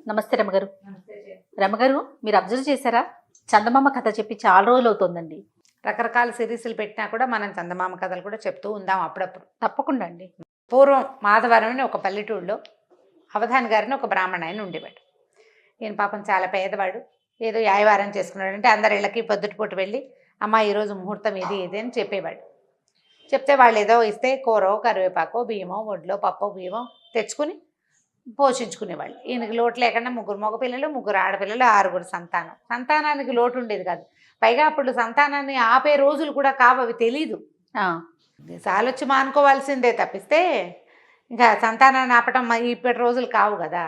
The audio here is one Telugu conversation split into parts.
నమస్తే రమగారు. రమగారు, మీరు అబ్జర్వ్ చేశారా? చందమామ కథ చెప్పి చాలా రోజులు అవుతుందండి. రకరకాల సిరీస్లు పెట్టినా కూడా మనం చందమామ కథలు కూడా చెప్తూ ఉందాం అప్పుడప్పుడు. తప్పకుండా అండి. పూర్వం మాధవరం అని ఒక పల్లెటూళ్ళలో అవధాన్ గారిని ఒక బ్రాహ్మణ ఆయన ఉండేవాడు. ఈయన పాపం చాలా పేదవాడు. ఏదో యాయవారం చేసుకున్నాడు అంటే అందరి ఇళ్ళకి పొద్దుటిపూట వెళ్ళి అమ్మ ఈరోజు ముహూర్తం ఇది ఇది అని చెప్పేవాడు. చెప్తే వాళ్ళు ఏదో ఇస్తే కూరో కరివేపాకో బియ్యమో వడ్లో పప్పో బియ్యమో తెచ్చుకుని పోషించుకునేవాళ్ళు. ఈయనకి లోటు లేకుండా 3 మగపిల్లలు 3 ఆడపిల్లలు 6 సంతానం. సంతానానికి లోటు ఉండేది కాదు. పైగా అప్పుడు సంతానాన్ని ఆపే రోజులు కూడా కావు, అవి తెలీదు. సాలొచ్చి మానుకోవాల్సిందే తప్పిస్తే ఇంకా సంతానాన్ని ఆపటం ఇప్పటి రోజులు కావు కదా.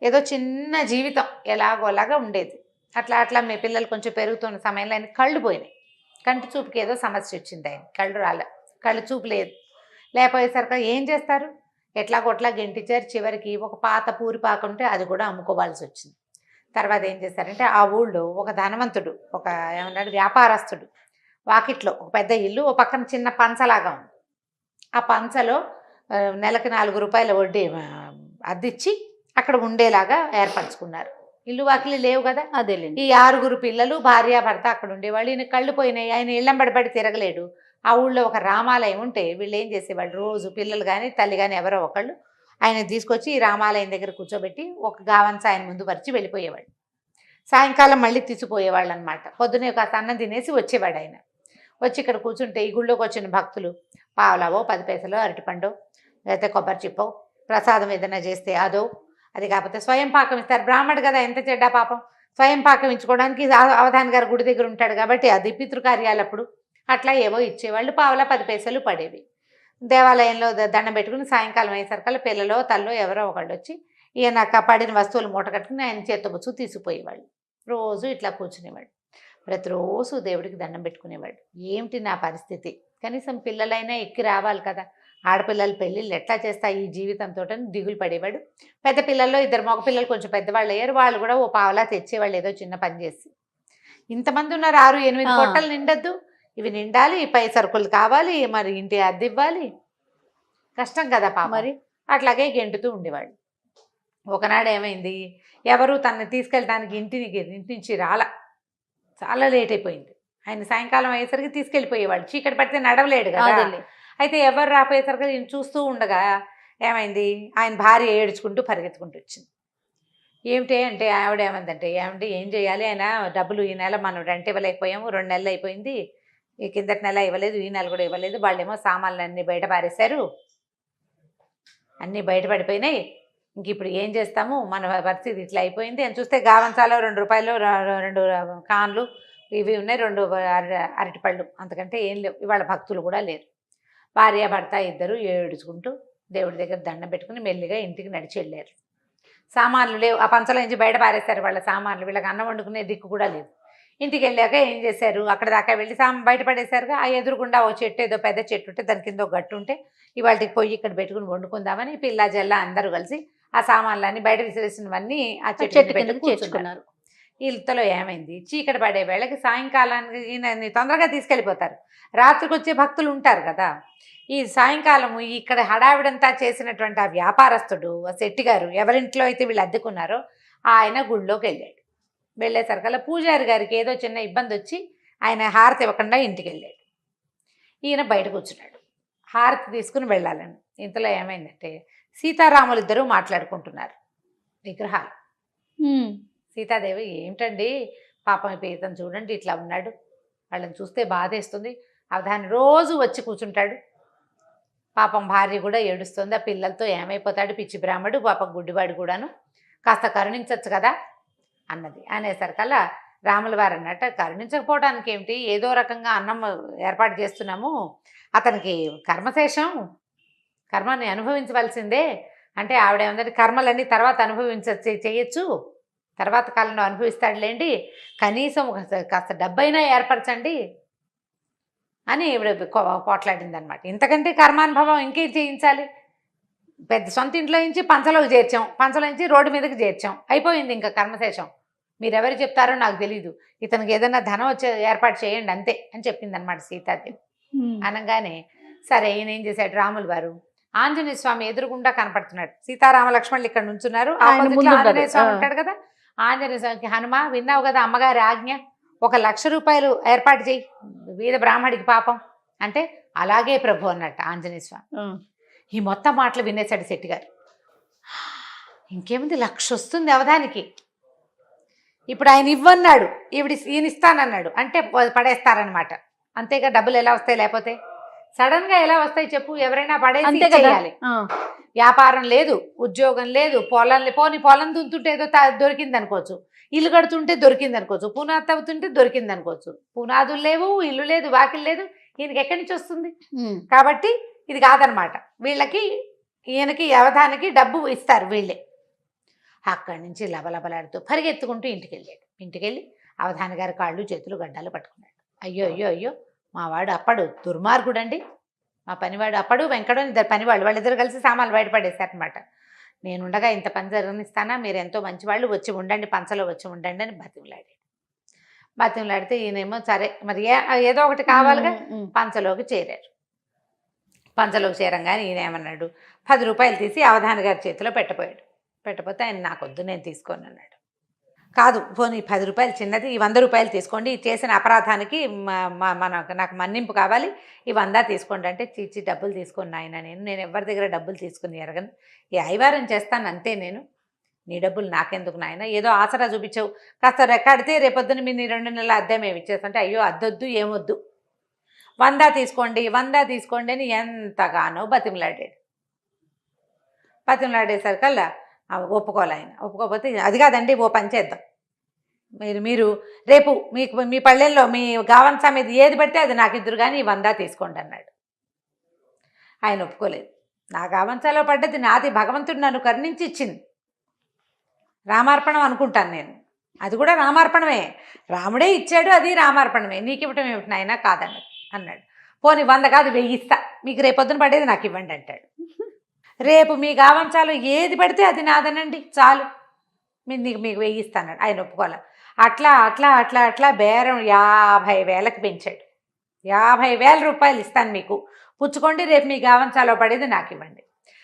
ఏదో చిన్న జీవితం ఎలాగోలాగా ఉండేది. అట్లా అట్లా మీ పిల్లలు కొంచెం పెరుగుతున్న సమయంలో ఆయన కళ్ళు పోయినాయి. కంటి చూపుకి ఏదో సమస్య వచ్చింది. ఆయన కళ్ళు కళ్ళు చూపు లేదు. లేకపోయేసరికి ఏం చేస్తారు? ఎట్లాగొట్లా గెంటిచ్చారు. చివరికి ఒక పాత పూరిపాక ఉంటే అది కూడా అమ్ముకోవాల్సి వచ్చింది. తర్వాత ఏం చేశారంటే ఆ ఊళ్ళో ఒక ధనవంతుడు, ఒక ఏమన్నాడు వ్యాపారస్తుడు వాకిట్లో ఒక పెద్ద ఇల్లు, ఓ పక్కన చిన్న పంచలాగా ఉంది. ఆ పంచలో నెలకి 4 రూపాయల వడ్డీ అద్దిచ్చి అక్కడ ఉండేలాగా ఏర్పరచుకున్నారు. ఇల్లు వాకిలి లేవు కదా. అదేలేండి. ఈ 6 పిల్లలు భార్యాభర్త అక్కడ ఉండేవాళ్ళు. ఈయన కళ్ళు పోయినాయి. ఆయన ఇళ్ళంబడిపడి తిరగలేడు. ఆ ఊళ్ళో ఒక రామాలయం ఉంటే వీళ్ళు ఏం చేసేవాళ్ళు, రోజు పిల్లలు కానీ తల్లి కానీ ఎవరో ఒకళ్ళు ఆయన తీసుకొచ్చి ఈ రామాలయం దగ్గర కూర్చోబెట్టి ఒక గావంచ ఆయన ముందు పరిచి వెళ్ళిపోయేవాడు. సాయంకాలం మళ్ళీ తీసిపోయేవాళ్ళు అనమాట. పొద్దునే కాస్త అన్నం తినేసి వచ్చేవాడు ఆయన. వచ్చి ఇక్కడ కూర్చుంటే ఈ గుళ్ళోకి వచ్చిన భక్తులు పావలావో 10 పైసలో అరటిపండో లేకపోతే కొబ్బరి చిప్పో ప్రసాదం ఏదైనా చేస్తే అదో, అది కాకపోతే స్వయం పాకం ఇస్తారు. బ్రాహ్మడు కదా, ఎంత చెడ్డా పాపం. స్వయం పాకం ఇచ్చుకోవడానికి అవధాన్ గారు గుడి దగ్గర ఉంటాడు కాబట్టి అది పితృకార్యాలప్పుడు అట్లా ఏవో ఇచ్చేవాళ్ళు. పావలా 10 పైసలు పడేవి. దేవాలయంలో దండం పెట్టుకుని సాయంకాలం అయ్యేసరికల్లా పిల్లలో తల్లో ఎవరో ఒకళ్ళు వచ్చి ఈయన పడిన వస్తువులు మూట కట్టుకుని ఆయన చేత్తబుచ్చు తీసుకుపోయేవాళ్ళు. రోజు ఇట్లా కూర్చునేవాడు. ప్రతిరోజు దేవుడికి దండం పెట్టుకునేవాడు. ఏమిటి నా పరిస్థితి, కనీసం పిల్లలైనా ఎక్కి రావాలి కదా, ఆడపిల్లల పెళ్ళిళ్ళు ఎట్లా చేస్తా ఈ జీవితంతో దిగులు పడేవాడు. పెద్ద పిల్లల్లో 2 మగ పిల్లలు కొంచెం పెద్దవాళ్ళు అయ్యారు. వాళ్ళు కూడా ఓ పావలా తెచ్చేవాళ్ళు ఏదో చిన్న పని చేసి. ఇంతమంది ఉన్నారు, 6-8 పొట్టలు నిండద్దు. ఇవి నిండాలి, పై సరుకులు కావాలి, మరి ఇంటి అద్దె ఇవ్వాలి, కష్టం కదా పాప. మరి అట్లాగే గెంటుతూ ఉండేవాడు. ఒకనాడు ఏమైంది, ఎవరు తనని తీసుకెళ్ళడానికి ఇంటి నుంచి చాలా లేట్ అయిపోయింది. ఆయన సాయంకాలం అయ్యేసరికి తీసుకెళ్ళిపోయేవాడు. చీకటి పడితే నడవలేడు కదా. అయితే ఎవరు రాపోయేసరికి నేను చూస్తూ ఉండగా ఏమైంది, ఆయన భార్య ఏడ్చుకుంటూ పరిగెత్తుకుంటూ వచ్చింది. ఏమిటి అంటే ఆవిడ ఏమందంటే, ఏమంటే ఏం చేయాలి, ఆయన డబ్బులు ఈ నెల మనం రెంట్ ఇవ్వలేకపోయాము, 2 నెలలు అయిపోయింది, ఈ కిందటి నెల ఇవ్వలేదు, ఈ నెల కూడా ఇవ్వలేదు, వాళ్ళేమో సామాన్లు అన్నీ బయట పారేశారు, అన్నీ బయటపడిపోయినాయి, ఇంక ఇప్పుడు ఏం చేస్తాము, మన పరిస్థితి ఇట్లా అయిపోయింది అని చూస్తే గావంచాలో 2 రూపాయలు 2 కాన్లు ఇవి ఉన్నాయి, 2 అరటిపళ్ళు, అంతకంటే ఏం లేవు. ఇవాళ భక్తులు కూడా లేరు. భార్య భర్త ఇద్దరు ఏడుచుకుంటూ దేవుడి దగ్గర దండం పెట్టుకుని మెల్లిగా ఇంటికి నడిచి వెళ్ళారు. సామాన్లు లేవు, ఆ పంచలో నుంచి బయట పారేస్తారు వాళ్ళ సామాన్లు. వీళ్ళకి అన్నం వండుకునే దిక్కు కూడా లేదు. ఇంటికి వెళ్ళాక ఏం చేశారు, అక్కడ దాకా వెళ్ళి బయట పడేశారుగా. ఆ ఎదురుగుండా ఓ చెట్టు, ఏదో పెద్ద చెట్టు ఉంటే దాని కింద ఒక గట్టు ఉంటే ఇవాళకి పొయ్యి ఇక్కడ పెట్టుకుని వండుకుందామని పిల్ల జల్ల అందరూ కలిసి ఆ సామాన్లన్నీ బయట విసిరేసినవన్నీ ఆ చెట్టు పెట్టుకుని కూర్చున్నారు. ఇంతలో ఏమైంది, చీకటి పడే వేళకి సాయంకాలానికి తొందరగా తీసుకెళ్ళిపోతారు. రాత్రికి వచ్చే భక్తులు ఉంటారు కదా. ఈ సాయంకాలము ఇక్కడ హడావిడంతా చేసినటువంటి ఆ వ్యాపారస్తుడు, ఆ శెట్టి గారు, ఎవరింట్లో అయితే వీళ్ళు అద్దెకున్నారో ఆయన గుళ్ళోకి వెళ్ళాడు. వెళ్ళేసరికల్లా పూజారి గారికి ఏదో చిన్న ఇబ్బంది వచ్చి ఆయన హారతి ఇవ్వకుండా ఇంటికి వెళ్ళాడు. ఈయన బయట కూర్చున్నాడు హారతి తీసుకుని వెళ్ళాలని. ఇంతలో ఏమైందంటే సీతారాములు ఇద్దరూ మాట్లాడుకుంటున్నారు విగ్రహాలు. సీతాదేవి, ఏమిటండి పాపం ఇతను చూడండి ఇట్లా ఉన్నాడు, వాళ్ళని చూస్తే బాధేస్తుంది, అవధాని రోజు వచ్చి కూర్చుంటాడు, పాపం భార్య కూడా ఏడుస్తుంది, ఆ పిల్లలతో ఏమైపోతాడు పిచ్చి బ్రాహ్మడు, పాపం గుడ్డివాడు కూడాను, కాస్త కరుణించవచ్చు కదా అన్నది. అనేసరికల్లా రాముల వారు అన్నట్టు, కరుణించకపోవడానికి ఏమిటి, ఏదో రకంగా అన్నం ఏర్పాటు చేస్తున్నాము, అతనికి కర్మశేషం, కర్మని అనుభవించవలసిందే అంటే ఆవిడేమంటే కర్మలన్నీ తర్వాత చేయొచ్చు, తర్వాత కాలంలో అనుభవిస్తాడులేండి, కనీసం కాస్త డబ్బైనా ఏర్పరచండి అని ఈవిడ పోట్లాడింది అనమాట. ఇంతకంటే కర్మానుభవం ఇంకేం చేయించాలి, పెద్ద సొంత ఇంట్లో నుంచి పంచలోకి చేర్చాం, పంచలో నుంచి రోడ్డు మీదకి చేర్చాం, అయిపోయింది ఇంకా కర్మశేషం, మీరెవరు చెప్తారో నాకు తెలీదు, ఇతనికి ఏదైనా ధనం వచ్చే ఏర్పాటు చేయండి అంతే అని చెప్పింది అనమాట సీతాదేవి. అనగానే సరే ఈయన ఏం చేశాడు, రాములు వారు ఆంజనేయ స్వామి ఎదురుగుండా కనపడుతున్నాడు. సీతారామ లక్ష్మణులు ఇక్కడ నుంచున్నారు, ఆయన ఆపోజిట్ ముందు లో ఉంటాడు. ఆంజనేయ స్వామి ఆ. ఉంటాడు కదా. ఆంజనేయ స్వామికి హనుమ విన్నావు కదా అమ్మగారి ఆజ్ఞ, 1,00,000 రూపాయలు ఏర్పాటు చేయి వీర బ్రాహ్మడికి పాపం అంటే, అలాగే ప్రభు అన్నట్టు ఆంజనేయ స్వామి. ఈ మొత్తం మాటలు వినేశాడు శెట్టి గారు. ఇంకేముంది, 1,00,000 వస్తుంది అవధానికి. ఇప్పుడు ఆయన ఇవ్వన్నాడు, ఈయన ఇస్తానన్నాడు అంటే పడేస్తారనమాట. అంతేగా, డబ్బులు ఎలా వస్తాయి లేకపోతే? సడన్ గా ఎలా వస్తాయి చెప్పు? ఎవరైనా పడేసి అంతే కదా. చేయాలి. వ్యాపారం లేదు, ఉద్యోగం లేదు, పొలం దున్తుంటే ఏదో దొరికింది అనుకోవచ్చు, ఇల్లు కడుతుంటే దొరికింది అనుకోవచ్చు, పునాది తవ్వుతుంటే దొరికింది అనుకోవచ్చు. పునాదులు లేవు, ఇల్లు లేదు, వాకిలు లేదు, ఈయనకి ఎక్కడి నుంచి వస్తుంది? కాబట్టి ఇది కాదనమాట. వీళ్ళకి ఈయనకి అవధానికి డబ్బు ఇస్తారు వీళ్ళే. అక్కడి నుంచి లబలబలాడుతూ పరిగెత్తుకుంటూ ఇంటికెళ్ళి అవధాని గారి కాళ్ళు చేతులు గడ్డాలు పట్టుకున్నాడు. అయ్యో అయ్యో అయ్యో, మావాడు అప్పడు దుర్మార్గుడండి, మా పనివాడు అప్పడు వెంకడు ఇద్దరు పనివాళ్ళు, వాళ్ళిద్దరు కలిసి సామాన్లు బయటపడేశారనమాట. నేనుండగా ఇంత పని జరగనిస్తానా, మీరు ఎంతో మంచివాళ్ళు, వచ్చి ఉండండి, పంచలో వచ్చి ఉండండి అని బతిమలాడితే ఈయనేమో సరే మరి ఏదో ఒకటి కావాలిగా, పంచలోకి చేరారు. పంచలోకి చేరంగానే ఈయన ఏమన్నాడు, 10 రూపాయలు తీసి అవధాని గారి చేతిలో పెట్టపోతే ఆయన నాకొద్దు, నేను తీసుకోను అన్నాడు. కాదు, పోనీ 10 రూపాయలు చిన్నది, ఈ 100 రూపాయలు తీసుకోండి, చేసిన అపరాధానికి నాకు మన్నింపు కావాలి, ఈ 100 తీసుకోండి అంటే, చీచి డబ్బులు తీసుకుని ఆయన, నేను ఎవరి దగ్గర డబ్బులు తీసుకుని ఎరగను, ఈ ఐవారం చేస్తాను అంతే, నేను నీ డబ్బులు నాకెందుకు నాయన, ఏదో ఆసరా చూపించావు, కాస్త రెక్కాడితే రేపొద్దున మీ 2 నెలల అద్దె మేము ఇచ్చేస్తుంటే, అయ్యో అద్దొద్దు ఏమొద్దు, 100 తీసుకోండి అని ఎంతగానో బతిమలాడేసరికల్లా ఒప్పుకోవాలి ఆయన. ఒప్పుకోకపోతే అది కాదండి, ఓ పని చేద్దాం, మీరు రేపు మీ పల్లెల్లో మీ గావంసా మీద ఏది పడితే అది నాకు ఇద్దరు కానీ 100 తీసుకోండి అన్నాడు. ఆయన ఒప్పుకోలేదు. నా గావంసాలో పడ్డది నాది, భగవంతుడు నన్ను కరుణించి ఇచ్చింది, రామార్పణం అనుకుంటాను నేను, అది కూడా రామార్పణమే, రాముడే ఇచ్చాడు, అది రామార్పణమే, నీకు ఇవ్వటం ఏమిటి నాయన అన్నాడు. పోనీ 100 కాదు 1000 ఇస్తా, మీకు రేపొద్దున పడేది నాకు ఇవ్వండి అంటాడు. రేపు మీ గావంచాలు ఏది పడితే అది నాదనండి చాలు, మీకు 1000 ఇస్తాన్నాడు. ఆయన ఒప్పుకోలే. అట్లా బేరం 50,000కి పెంచాడు. 50,000 రూపాయలు ఇస్తాను మీకు, పుచ్చుకోండి, రేపు మీ గావంచాలో పడేది నాకు ఇవ్వండి.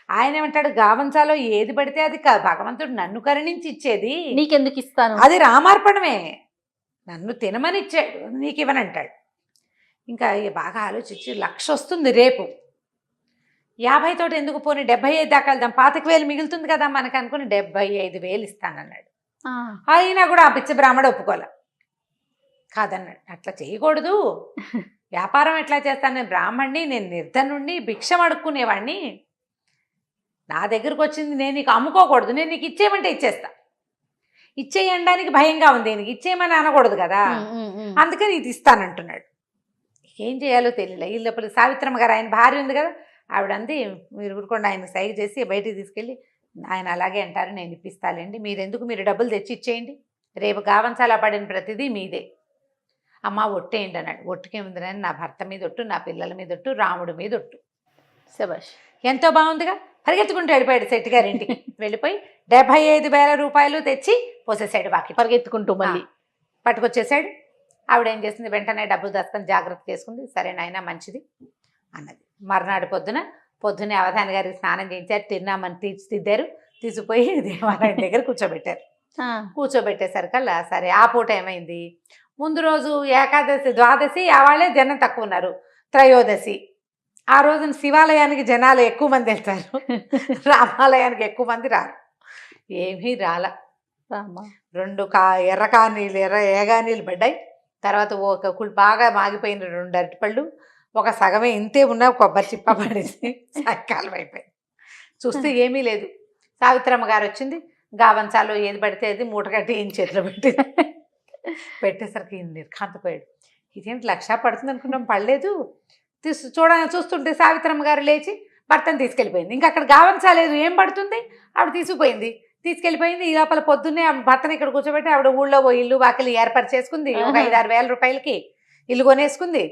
ఆయన ఏమంటాడు, గావంచాలో ఏది పడితే అది భగవంతుడు నన్ను కరుణించి ఇచ్చేది, నీకెందుకు ఇస్తాను, అది రామార్పణమే, నన్ను తినమని ఇచ్చాడు, నీకు ఇవ్వనంటాడు. ఇంకా బాగా ఆలోచించి 1,00,000 వస్తుంది రేపు, 50 తోటి ఎందుకు, పోనీ 75 దాకా వెళ్దాం, 25,000 మిగులుతుంది కదా మనకు అనుకుని 75,000 ఇస్తానన్నాడు. అయినా కూడా ఆ పిచ్చి బ్రాహ్మడు ఒప్పుకోలే, కాదన్నాడు. అట్లా చేయకూడదు, వ్యాపారం ఎట్లా చేస్తాను, నేను బ్రాహ్మణ్ణి, నేను నిర్ధనుణ్ణి, భిక్షం అడుక్కునేవాడిని, నా దగ్గరకు వచ్చింది నేను నీకు అమ్ముకోకూడదు, నేను నీకు ఇచ్చేయమంటే ఇచ్చేస్తా, ఇచ్చేయడానికి భయంగా ఉంది, నీకు ఇచ్చేయమని అనకూడదు కదా, అందుకని ఇది ఇస్తానంటున్నాడు. ఏం చేయాలో తెలియలే. ఈ లోపల సావిత్రమ్మ గారు, ఆయన భార్య ఉంది కదా, ఆవిడంది, మీరు ఊరుకోండి, ఆయన సైగ చేసి బయటికి తీసుకెళ్ళి, ఆయన అలాగే అంటారు, నేను ఇప్పిస్తాలేండి, మీరు డబ్బులు తెచ్చి ఇచ్చేయండి, రేపు గావంచాలా పడిన ప్రతిదీ మీదే, అమ్మ ఒట్టేయండి అన్నాడు. ఒట్టుకేముంది, నా భర్త మీద ఒట్టు, నా పిల్లల మీద ఒట్టు, రాముడి మీద ఒట్టు. శభాష్, ఎంతో బాగుందిగా. పరిగెత్తుకుంటూ వెళ్ళిపోయాడు శెట్టి గారి ఇంటికి. వెళ్ళిపోయి 75,000 రూపాయలు తెచ్చి పోసేసాడు బాకి, పరిగెత్తుకుంటూ మళ్ళీ పట్టుకొచ్చేసాడు. ఆవిడ ఏం చేసింది, వెంటనే డబ్బులు దాచుకొని జాగ్రత్త చేసుకుంది. సరే నాయనా మంచిది అన్నది. మర్నాడు పొద్దునే అవధాని గారికి స్నానం చేయించారు, తిన్నామని తీర్చిదిద్దారు, తీసుకుపోయి దేవాలయం దగ్గర కూర్చోబెట్టేసరికల్లా సరే ఆ పూట ఏమైంది, ముందు రోజు ఏకాదశి, ద్వాదశి వాళ్ళే జనం తక్కువ ఉన్నారు, త్రయోదశి ఆ రోజున శివాలయానికి జనాలు ఎక్కువ మంది వెళ్తారు, రామాలయానికి ఎక్కువ మంది రారు. ఏమీ రాల. 2 ఏగానీళ్ళు పడ్డాయి. తర్వాత బాగా మాగిపోయిన 2 అరటిపళ్ళు, ఒక సగమే ఇంతే ఉన్న కొబ్బరి చిప్ప పడేసి సాయంకాలం అయిపోయింది. చూస్తే ఏమీ లేదు. సావిత్రమ్మ గారు వచ్చింది, గావంచాలో ఏది పడితే అది మూట కట్టి ఈయన చేతిలో పెట్టేసరికి ఈయన నిర్ఘాంతపోయాడు. ఇదేంటి 1,00,000 పడుతుంది అనుకున్నాం, పడలేదు. చూస్తుంటే సావిత్రమ్మ గారు లేచి భర్తను తీసుకెళ్ళిపోయింది. ఇంకా అక్కడ గావంచాలేదు, ఏం పడుతుంది, ఆవిడ తీసుకెళ్ళిపోయింది. ఈ లోపల పొద్దున్నే భర్తను ఇక్కడ కూర్చోబెట్టి ఆవిడ ఊళ్ళో ఇల్లు వాకిలి ఏర్పరిచేసుకుంది. ఒక 5-6 వేల రూపాయలకి ఇల్లు కొనేసుకుంది,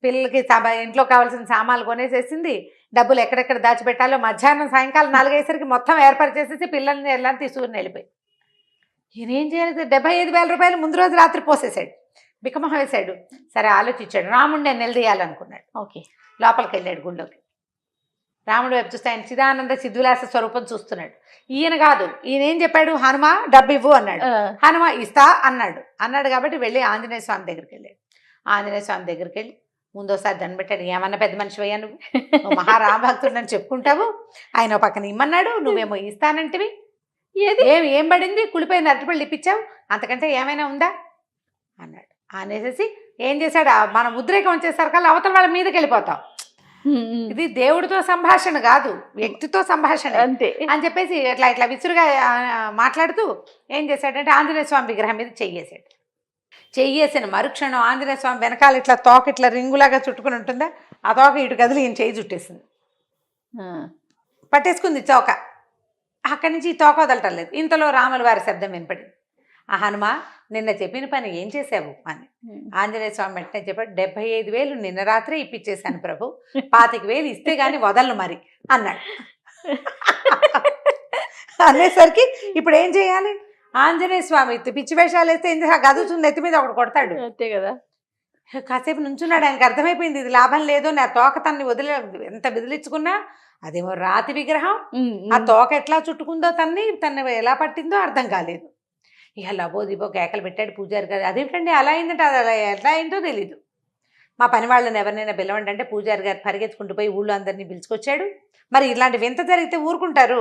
పిల్లలకి ఇంట్లో కావాల్సిన సామాన్లు కొనేసేసింది, డబ్బులు ఎక్కడెక్కడ దాచిపెట్టాలో మధ్యాహ్నం సాయంకాలం 4 అయ్యేసరికి మొత్తం ఏర్పరిచేసేసి పిల్లల్ని ఎలా తీసుకుని వెళ్ళిపోయి. ఈయన ఏం చేయాలి, 75,000 రూపాయలు ముందు రోజు రాత్రి పోసేసాడు, బికమహ వేశాడు. సరే ఆలోచించాడు, రాముడిని నేను నిలదీయాలనుకున్నాడు. ఓకే, లోపలికి వెళ్ళాడు గుళ్ళోకి. రాముడు వైపు చూస్తే ఆయన చిదానంద సిద్ధివిలాస స్వరూపం చూస్తున్నాడు. ఈయన కాదు, ఈయన ఏం చెప్పాడు, హనుమ డబ్బు ఇవ్వు అన్నాడు. హనుమ ఇస్తా అన్నాడు కాబట్టి వెళ్ళి ఆంజనేయ స్వామి దగ్గరికి వెళ్ళాడు. ఆంజనేయ స్వామి దగ్గరికి వెళ్ళి ముందోసారి దండం పెట్టాడు. ఏమన్నా పెద్ద మనిషి అయ్యా నువ్వు మహారామభక్తుడు అని చెప్పుకుంటావు, ఆయన పక్కన ఇమ్మన్నాడు, నువ్వేమో ఇస్తానంటివి, ఏం పడింది, కుళ్ళిపోయిన అరటిపళ్ళు ఇప్పించావు, అంతకంటే ఏమైనా ఉందా అన్నాడు. అనేసి ఏం చేశాడు, మన ఉద్రేకం వచ్చేసరికి అవతల వాళ్ళ మీదకి వెళ్ళిపోతాం. ఇది దేవుడితో సంభాషణ కాదు, వ్యక్తితో సంభాషణ అంతే అని చెప్పేసి ఇట్లా విసురుగా మాట్లాడుతూ ఏం చేశాడంటే ఆంజనేయ స్వామి విగ్రహం మీద చెయ్యేసాడు. చెయ్యేసిన మరుక్షణం ఆంజనేయ స్వామి వెనకాల ఇట్లా తోక ఇట్లా రింగులాగా చుట్టుకుని ఉంటుందా, ఆ తోక ఇటు కదిలి ఈయన చెయ్యి చుట్టేసింది, పట్టేసుకుంది తోక. అక్కడి నుంచి ఈ తోక వదలటం లేదు. ఇంతలో రాముల వారి శబ్దం వినపడింది. ఆ హనుమ నిన్న చెప్పిన పని ఏం చేసావు అని. ఆంజనేయ స్వామి వెంటనే చెప్పాడు, 75,000 నిన్న రాత్రే ఇప్పించేశాను ప్రభు, 25,000 ఇస్తే గాని వదలను మరి అన్నాడు. అనేసరికి ఇప్పుడు ఏం చేయాలి, ఆంజనేయ స్వామి పిచ్చి వేషాలు వేస్తే ఏం చేసి గదుతుంది ఎత్తి మీద ఒకటి కొడతాడు అంతే కదా. కాసేపు నుంచున్నాడు. ఆయనకు అర్థమైపోయింది ఇది లాభం లేదు, నా తోక తన్ని ఎంత విదిలించుకున్నా అదేమో రాతి విగ్రహం, ఆ తోక ఎట్లా చుట్టుకుందో తన్ని ఎలా పట్టిందో అర్థం కాలేదు. ఇక లబో దిబో కేకలు పెట్టాడు పూజారి గారు. అదేమిటండి అలా అయిందంటే అది అలా ఎట్లా అయిందో తెలీదు. మా పని వాళ్ళని ఎవరినైనా పిలవండి అంటే పూజారి గారు పరిగెత్తుకుంటూ పోయి ఊళ్ళో అందరినీ పిలుచుకొచ్చాడు. మరి ఇలాంటి వింత జరిగితే ఊరుకుంటారు,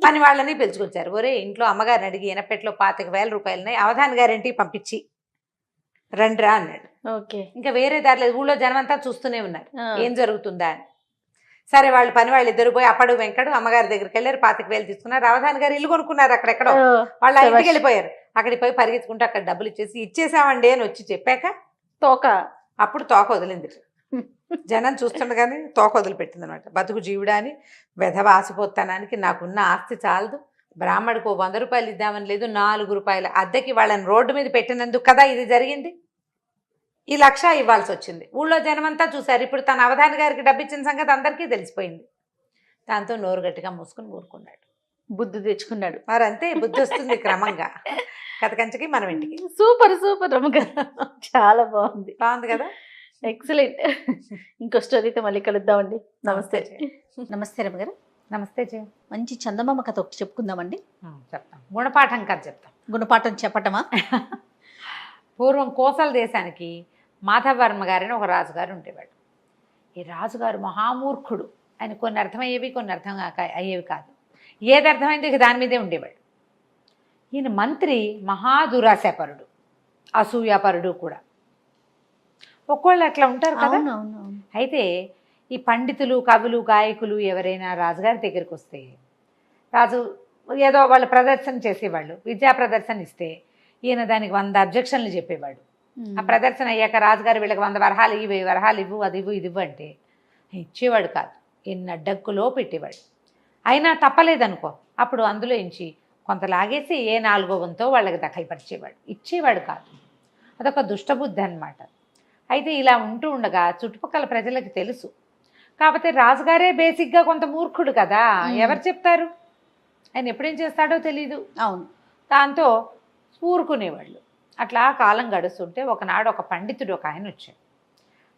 పని వాళ్ళని పిలుచుకొచ్చారు. ఒరే ఇంట్లో అమ్మగారిని అడిగి ఎనపెట్లో 25,000 రూపాయలున్నాయి, అవధాని గారింటి పంపించి రండిరా అన్నాడు. ఓకే, ఇంకా వేరే దారి లేదు, ఊళ్ళో జనం అంతా చూస్తూనే ఉన్నారు ఏం జరుగుతుందా అని. సరే వాళ్ళు పని వాళ్ళు ఇద్దరు పోయి అప్పడు వెంకడు అమ్మగారి దగ్గరికి వెళ్ళారు, 25,000 తీసుకున్నారు. అవధాని గారు ఇల్లు కొనుక్కున్నారు అక్కడెక్కడో, వాళ్ళ ఇంటికి వెళ్ళిపోయారు. అక్కడికి పోయి పరిగెత్తుకుంటూ అక్కడ డబ్బులు ఇచ్చేసామండి అని వచ్చి చెప్పాక తోక అప్పుడు తోక వదిలింది. జనం చూస్తుండగానే తోక వదిలిపెట్టింది అనమాట. బతుకు జీవుడా అని వెధవ ఆసిపోతానానికి నాకున్న ఆస్తి చాలదు, బ్రాహ్మడికి 100 రూపాయలు ఇద్దామని లేదు, 4 రూపాయల అద్దెకి వాళ్ళని రోడ్డు మీద పెట్టినందుకు కదా ఇది జరిగింది, ఈ 1,00,000 ఇవ్వాల్సి వచ్చింది. ఊళ్ళో జనమంతా చూశారు. ఇప్పుడు తన అవధాని గారికి డబ్బు ఇచ్చిన సంగతి అందరికీ తెలిసిపోయింది. దాంతో నోరు గట్టిగా మూసుకుని ఊరుకున్నాడు. బుద్ధి తెచ్చుకున్నాడు. మరి అంతే, బుద్ధి వస్తుంది క్రమంగా. కథ కంచకి మనం ఇంటికి. సూపర్ రమ్మగారు, చాలా బాగుంది కదా, ఎక్సలెంట్. ఇంకో స్టోరీతో మళ్ళీ కలుద్దామండి. నమస్తే. నమస్తే రమ్మగారు. నమస్తే. మంచి చందమామ కథ ఒకటి చెప్పుకుందామండి. చెప్తాం. గుణపాఠం కథ చెప్తాం. గుణపాఠం చెప్పటమా? పూర్వం కోసల దేశానికి మాధవర్మ గారిని ఒక రాజుగారు ఉండేవాడు. ఈ రాజుగారు మహామూర్ఖుడు. ఆయన కొన్ని అర్థమయ్యేవి, కొన్ని అర్థం అయ్యేవి కాదు. ఏది అర్థమైంది ఇక దాని మీదే ఉండేవాడు. ఈయన మంత్రి మహాదురాశాపరుడు, అసూయాపరుడు కూడా. ఒక్కోళ్ళు అట్లా ఉంటారు కదా. అయితే ఈ పండితులు, కవులు, గాయకులు ఎవరైనా రాజుగారి దగ్గరికి వస్తే రాజు ఏదో వాళ్ళు ప్రదర్శన చేసేవాళ్ళు, విద్యా ప్రదర్శన ఇస్తే ఈయన దానికి 100 అబ్జెక్షన్లు చెప్పేవాడు. ఆ ప్రదర్శన అయ్యాక రాజుగారు వీళ్ళకి 100 వరహాలు ఇవి, 1000 వరహాలు ఇవ్వు, అది ఇవ్వు, ఇది ఇవ్వు అంటే ఇచ్చేవాడు కాదు. ఎన్ని అడ్డంకులో పెట్టేవాడు. అయినా తప్పలేదనుకో, అప్పుడు అందులో ఇంచి కొంత లాగేసి ఏ 4వ వంతో వాళ్ళకి దఖలుపరిచేవాడు, ఇచ్చేవాడు కాదు. అదొక దుష్టబుద్ధి అన్నమాట. అయితే ఇలా ఉంటూ ఉండగా చుట్టుపక్కల ప్రజలకు తెలుసు. కాకపోతే రాజుగారే బేసిక్గా కొంత మూర్ఖుడు కదా, ఎవరు చెప్తారు, ఆయన ఎప్పుడేం చేస్తాడో తెలీదు. అవును. దాంతో ఊరుకునేవాళ్ళు. అట్లా కాలం గడుస్తుంటే ఒకనాడు ఒక పండితుడు ఒక ఆయన వచ్చాడు.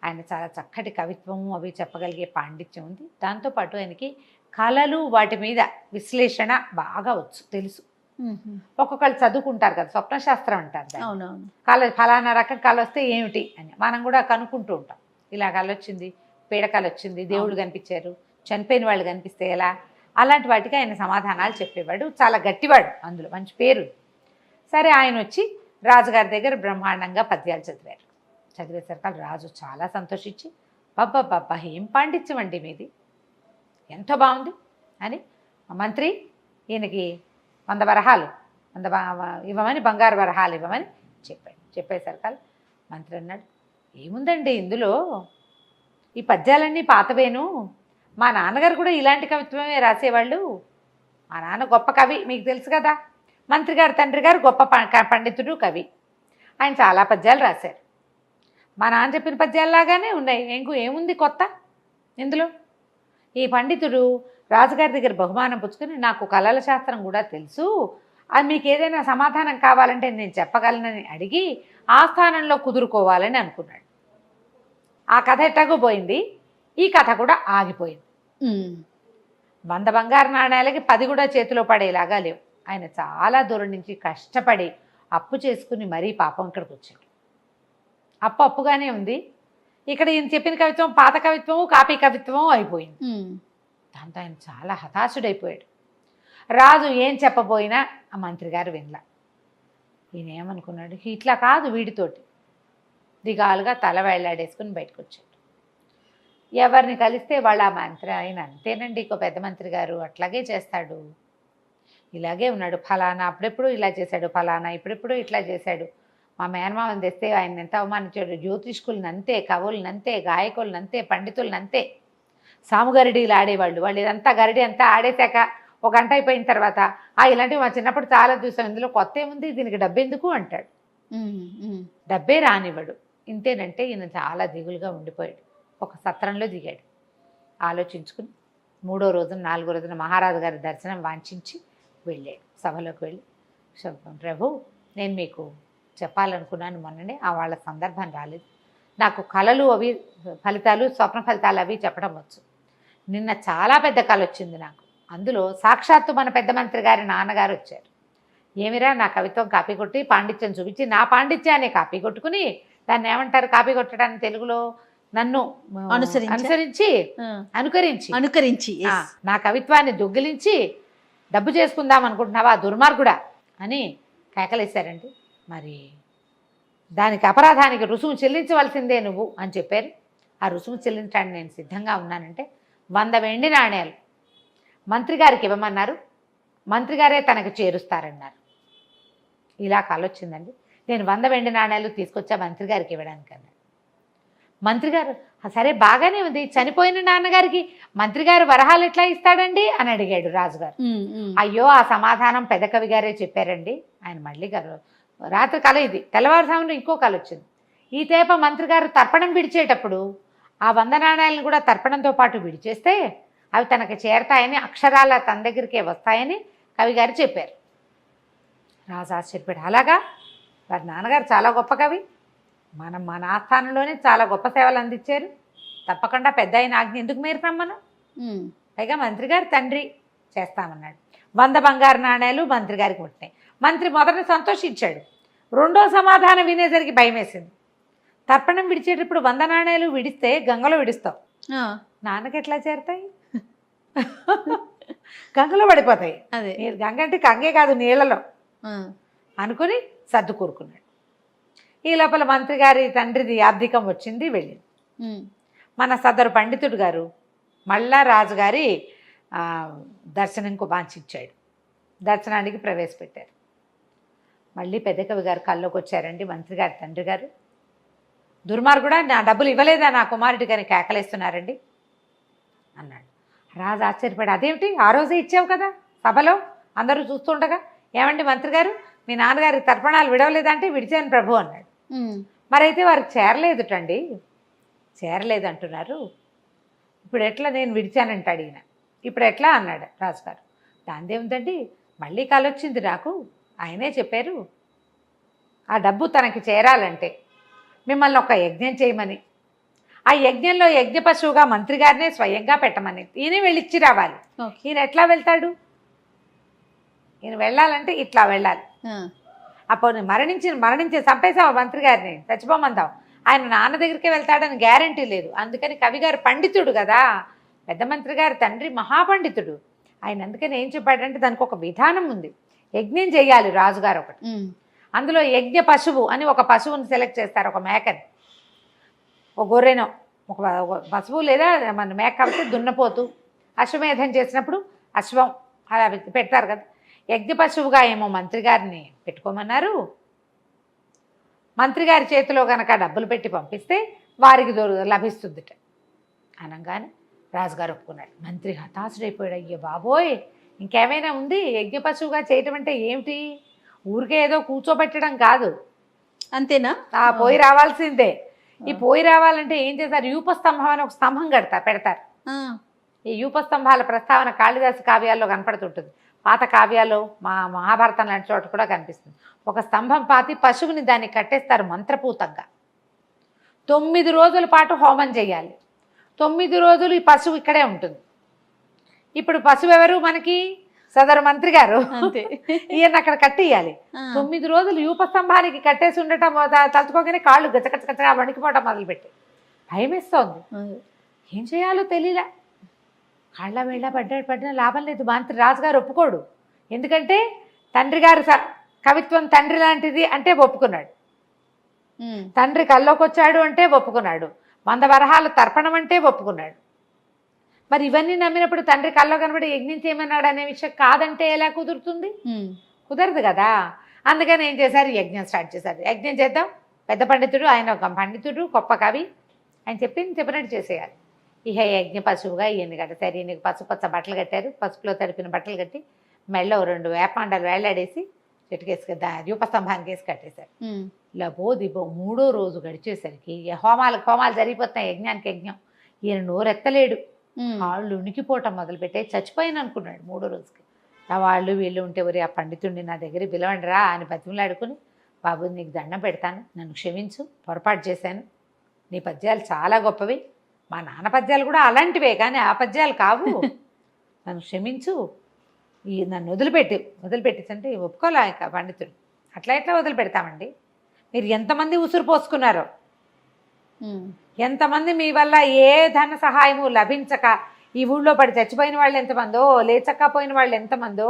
ఆయన చాలా చక్కటి కవిత్వము అవి చెప్పగలిగే పాండిత్యం ఉంది. దాంతోపాటు ఆయనకి కళలు వాటి మీద విశ్లేషణ బాగా తెలుసు. ఒక్కొక్కళ్ళు చదువుకుంటారు కదా, స్వప్నశాస్త్రం అంటారు. అవునవును. కళ ఫలానా రకం కళ వస్తే ఏమిటి అని మనం కూడా కనుక్కుంటూ ఉంటాం. ఇలా కళ వచ్చింది, పీడకళ వచ్చింది, దేవుళ్ళు కనిపించారు, చనిపోయిన వాళ్ళు కనిపిస్తే ఎలా, అలాంటి వాటికి ఆయన సమాధానాలు చెప్పేవాడు. చాలా గట్టివాడు, అందులో మంచి పేరు. సరే ఆయన వచ్చి రాజుగారి దగ్గర బ్రహ్మాండంగా పద్యాలు చదివారు. చదివేసరికి రాజు చాలా సంతోషించి, బాబ్బా ఏం పాండిత్యం అండి మీది, ఎంతో బాగుంది అని మంత్రి ఈయనకి 100 వరహాలు ఇవ్వమని, బంగారు వరహాలు ఇవ్వమని చెప్పాడు. చెప్పేసరికి మంత్రి అన్నాడు, ఏముందండి ఇందులో, ఈ పద్యాలన్నీ పాతవేను, మా నాన్నగారు కూడా ఇలాంటి కవిత్వమే రాసేవాళ్ళు, మా నాన్న గొప్ప కవి మీకు తెలుసు కదా, మంత్రి గారు తండ్రి గారు గొప్ప పండితుడు, కవి, ఆయన చాలా పద్యాలు రాశారు, మా నాన్న చెప్పిన పద్యాల్లాగానే ఉన్నాయి, ఏముంది కొత్త ఇందులో. ఈ పండితుడు రాజుగారి దగ్గర బహుమానం పుచ్చుకొని నాకు కళల శాస్త్రం కూడా తెలుసు, అది మీకు ఏదైనా సమాధానం కావాలంటే నేను చెప్పగలనని అడిగి ఆ స్థానంలో కుదురుకోవాలని అనుకున్నాడు. ఆ కథ ఎట్టాగో పోయింది, ఈ కథ కూడా ఆగిపోయింది. 100 బంగారు నాణేలకి 10 కూడా చేతిలో పడేలాగా లేవు. ఆయన చాలా దూరం నుంచి కష్టపడి అప్పు చేసుకుని మరీ పాపం ఇక్కడికి వచ్చాడు. అప్పుగానే ఉంది. ఇక్కడ ఈయన చెప్పిన కవిత్వం పాత కవిత్వము కాపీ కవిత్వము అయిపోయింది. దాంతో ఆయన చాలా హతాశుడైపోయాడు. రాజు ఏం చెప్పబోయినా ఆ మంత్రి గారు వినలా. ఈయన ఏమనుకున్నాడు, ఇట్లా కాదు వీడితోటి దిగాలుగా తల వేళ్లాడేసుకుని బయటకు వచ్చాడు. ఎవరిని కలిస్తే వాళ్ళ ఆ మంత్రి ఆయన అంతేనండి, ఇంకో పెద్ద మంత్రి గారు అట్లాగే చేస్తాడు, ఇలాగే ఉన్నాడు, ఫలానా అప్పుడెప్పుడు ఇలా చేశాడు, ఫలానా ఇప్పుడెప్పుడు ఇట్లా చేశాడు, మా మేనమామని తెస్తే ఆయన ఎంత అవమానించాడు, జ్యోతిష్కులను అంతే, కవులను అంతే, గాయకులను అంతే, పండితులను అంతే, సాముగరిడీలు ఆడేవాళ్ళు, వాళ్ళు ఇదంతా గరిడి అంతా ఆడేశాక ఒక గంట అయిపోయిన తర్వాత ఇలాంటివి మా చిన్నప్పుడు చాలా చూసాం, ఇందులో కొత్త ఏముంది, దీనికి డబ్బెందుకు అంటాడు. డబ్బే రానివ్వడు. ఇంతేనంటే ఈయన చాలా దిగులుగా ఉండిపోయాడు. ఒక సత్రంలో దిగాడు. ఆలోచించుకుని 3వ రోజున 4వ రోజున మహారాజు గారి దర్శనం వాంఛించి వెళ్ళాడు. సభలోకి వెళ్ళి, ప్రభు నేను మీకు చెప్పాలనుకున్నాను, మొన్ననే వాళ్ళ సందర్భం రాలేదు, నాకు కళలు అవి ఫలితాలు స్వప్న ఫలితాలు అవి చెప్పడం వచ్చు. నిన్న చాలా పెద్ద కళ వచ్చింది నాకు. అందులో సాక్షాత్తు మన పెద్ద మంత్రి గారి నాన్నగారు వచ్చారు. ఏమిరా నా కవిత్వం కాపీ కొట్టి పాండిత్యం చూపించి నా పాండిత్యాన్ని కాపీ కొట్టుకుని, దాన్ని ఏమంటారు కాపీ కొట్టడానికి తెలుగులో, నన్ను అనుకరించి నా కవిత్వాన్ని దొంగిలించి డబ్బు చేసుకుందాం అనుకుంటున్నావా దుర్మార్గుడా అని కేకలేశారండి. మరి దానికి అపరాధానికి రుసుము చెల్లించవలసిందే నువ్వు అని చెప్పారు. ఆ రుసుము చెల్లించడానికి నేను సిద్ధంగా ఉన్నానంటే 100 వెండి నాణేలు మంత్రి గారికి ఇవ్వమన్నారు, మంత్రి గారే తనకు చేరుస్తారన్నారు. ఇలా కాలొచ్చిందండి. నేను 100 వెండి నాణేలు తీసుకొచ్చా మంత్రి గారికి ఇవ్వడానికి అన్నాడు. మంత్రి గారు సరే బాగానే ఉంది, చనిపోయిన నాన్నగారికి మంత్రి గారు వరహాలు ఎట్లా ఇస్తాడండి అని అడిగాడు రాజుగారు. అయ్యో ఆ సమాధానం పెద్ద కవి గారే చెప్పారండి. ఆయన మళ్ళీ గారు రాత్రి కళ ఇది, తెల్లవారుజామున ఇంకో కళ వచ్చింది. ఈ తేప మంత్రి గారు తర్పణం విడిచేటప్పుడు ఆ 100 నాణేలను కూడా తర్పణంతో పాటు విడిచేస్తే అవి తనకు చేరతాయని, అక్షరాల తన దగ్గరికే వస్తాయని కవిగారు చెప్పారు. రాజు ఆశ్చర్యపోయాడు. అలాగా, వారి నాన్నగారు చాలా గొప్ప కవి, మన ఆస్థానంలోనే చాలా గొప్ప సేవలు అందించారు, తప్పకుండా పెద్ద అయిన ఆజ్ఞ ఎందుకు మీరుతాం మనం, పైగా మంత్రి గారి తండ్రి, చేస్తామన్నాడు. 100 బంగారు నాణేలు మంత్రి గారికి పుట్టినాయి. మంత్రి మొదట సంతోషించాడు. రెండో సమాధానం వినేసరికి భయం వేసింది. తర్పణం విడిచేటప్పుడు 100 నాణేలు విడిస్తే గంగలో విడుస్తావు, నాన్నకి ఎట్లా చేరుతాయి, గంగలో పడిపోతాయి. అదే గంగ అంటే కంగే కాదు, నీళ్ళలో అనుకుని సర్దు కూరుకున్నాడు. ఈ లోపల మంత్రి గారి తండ్రిది ఆర్థికం వచ్చింది, వెళ్ళింది. మన సదరు పండితుడు గారు మళ్ళా రాజుగారి దర్శనంకు వాంఛించాడు. దర్శనానికి ప్రవేశపెట్టారు. మళ్ళీ పెద్ద కవి గారు కల్లోకి వచ్చారండి మంత్రి గారి తండ్రి గారు. దుర్మార్గుడా, నా డబ్బులు ఇవ్వలేదా నా కుమారుడి గారిని కేకలేస్తున్నారండి అన్నాడు. రాజు ఆశ్చర్యపడి, అదేమిటి ఆ రోజే ఇచ్చావు కదా సభలో అందరూ చూస్తుండగా, ఏమండి మంత్రి గారు మీ నాన్నగారి తర్పణాలు విడవలేదంటే విడిచాను ప్రభు అన్నాడు. మరైతే వారికి చేరలేదుటండి, చేరలేదు అంటున్నారు, ఇప్పుడు ఎట్లా నేను విడిచానంటాడు ఈయన, ఇప్పుడు ఎట్లా అన్నాడు రాజుగారు. దాందేముందండి, మళ్ళీ కాలొచ్చింది నాకు, ఆయనే చెప్పారు ఆ డబ్బు తనకి చేరాలంటే మిమ్మల్ని ఒక యజ్ఞం చేయమని, ఆ యజ్ఞంలో యజ్ఞ పశువుగా మంత్రి గారినే స్వయంగా పెట్టమని, ఈయన వెళ్ళిచ్చి రావాలి. ఈయన ఎట్లా వెళ్తాడు, ఈయన వెళ్ళాలంటే ఇట్లా వెళ్ళాలి. అప్పుడు మరణించి చంపేసావు మంత్రి గారిని, చచ్చిపోమందావు, ఆయన నాన్న దగ్గరికే వెళ్తాడని గ్యారంటీ లేదు. అందుకని కవిగారు పండితుడు కదా, పెద్ద మంత్రి గారి తండ్రి మహాపండితుడు, ఆయన అందుకని ఏం చెప్పాడంటే దానికి ఒక విధానం ఉంది, యజ్ఞం చేయాలి రాజుగారు ఒకటి, అందులో యజ్ఞ పశువు అని ఒక పశువుని సెలెక్ట్ చేస్తారు, ఒక మేకని, ఒక గొర్రెనో, ఒక పశువు లేదా మన మేక కాబట్టి దున్నపోతు, అశ్వమేధం చేసినప్పుడు అశ్వం అలా పెడతారు కదా, యజ్ఞ పశువుగా ఏమో మంత్రి గారిని పెట్టుకోమన్నారు. మంత్రి గారి చేతిలో కనుక డబ్బులు పెట్టి పంపిస్తే వారికి లభిస్తుందిట అనగానే రాజుగారు ఒప్పుకున్నాడు. మంత్రి హతాశుడైపోయాడు. అయ్యో బాబోయ్, ఇంకేమైనా ఉంది, యజ్ఞ పశువుగా చేయటం అంటే ఏమిటి, ఊరికే ఏదో కూర్చోబెట్టడం కాదు, అంతేనా, పోయి రావాల్సిందే. ఈ పోయి రావాలంటే ఏం చేస్తారు, యూపస్తంభం అని ఒక స్తంభం పెడతారు. ఈ యూపస్తంభాల ప్రస్తావన కాళిదాసు కావ్యాల్లో కనపడుతుంటుంది, పాత కావ్యాల్లో మహాభారతం లాంటి చోట కూడా కనిపిస్తుంది. ఒక స్తంభం పాతి పశువుని దాన్ని కట్టేస్తారు మంత్రపూతంగా. 9 రోజుల పాటు హోమం చేయాలి. 9 రోజులు ఈ పశువు ఇక్కడే ఉంటుంది. ఇప్పుడు పశువు ఎవరు మనకి? సదరు మంత్రి గారు. అంతే. ఈయన అక్కడ కట్టేయాలి. 9 రోజులు యూపస్తంభానికి కట్టేసి ఉండటం తలుచుకోగానే కాళ్ళు గచ్చగచ్చగచ్చగా వణికిపోవటం మొదలుపెట్టి భయమేస్తోంది. ఏం చేయాలో తెలియలే. కాళ్ళ వేళ్ళ పడ్డిన లాభం లేదు. మంత్రి రాజుగారు ఒప్పుకోడు. ఎందుకంటే తండ్రి గారు కవిత్వం తండ్రి లాంటిది అంటే ఒప్పుకున్నాడు. తండ్రి కల్లోకి వచ్చాడు అంటే ఒప్పుకున్నాడు. 100 వరహాలు తర్పణం అంటే ఒప్పుకున్నాడు. మరి ఇవన్నీ నమ్మినప్పుడు తండ్రి కల్లో కనబడి యజ్ఞం చేయమన్నాడు అనే విషయం కాదంటే ఎలా కుదురుతుంది? కుదరదు కదా. అందుకని ఏం చేశారు? యజ్ఞం స్టార్ట్ చేశారు. యజ్ఞం చేద్దాం, పెద్ద పండితుడు, ఆయన ఒక పండితుడు, గొప్ప కవి, ఆయన చెప్పినట్టు చేసేయాలి. ఇహ యజ్ఞ పశువుగా ఈయన కట్టారు. ఈయనకి పసుపచ్చ బట్టలు కట్టారు. పసుపులో తడిపిన బట్టలు కట్టి మెళ్ళో 2 వేపాండాలు వేలాడేసి చెట్టుకేసి యూపస్తంభానికి వేసి కట్టేశారు. లబో దిబో 3వ రోజు గడిచేసరికి హోమాలు జరిగిపోతున్నాయి. యజ్ఞానికి యజ్ఞం. ఈయన నోరెత్తలేడు. కాళ్ళు ఉనికిపోవటం మొదలుపెట్టే చచ్చిపోయాను అనుకున్నాడు 3వ రోజుకి. ఆ వాళ్ళు వీళ్ళు ఉంటే ఒరే ఆ పండితుడిని నా దగ్గర పిలవండి రా అని బతిమలాడుకుని, బాబు నీకు దండం పెడతాను, నన్ను క్షమించు, పొరపాటు చేశాను, నీ పద్యాలు చాలా గొప్పవి, మా నాన్న పద్యాలు కూడా అలాంటివే కానీ ఆ పద్యాలు కావు, నన్ను క్షమించు, నన్ను వదిలిపెట్టేసంటే ఒప్పుకోలే పండితుడు. ఎట్లా వదిలిపెడతామండి? మీరు ఎంతమంది ఉసురు పోసుకున్నారో, ఎంతమంది మీ వల్ల ఏ ధన సహాయము లభించక ఈ ఊళ్ళో పడి చచ్చిపోయిన వాళ్ళు ఎంతమందో, లేచక్కపోయిన వాళ్ళు ఎంతమందో,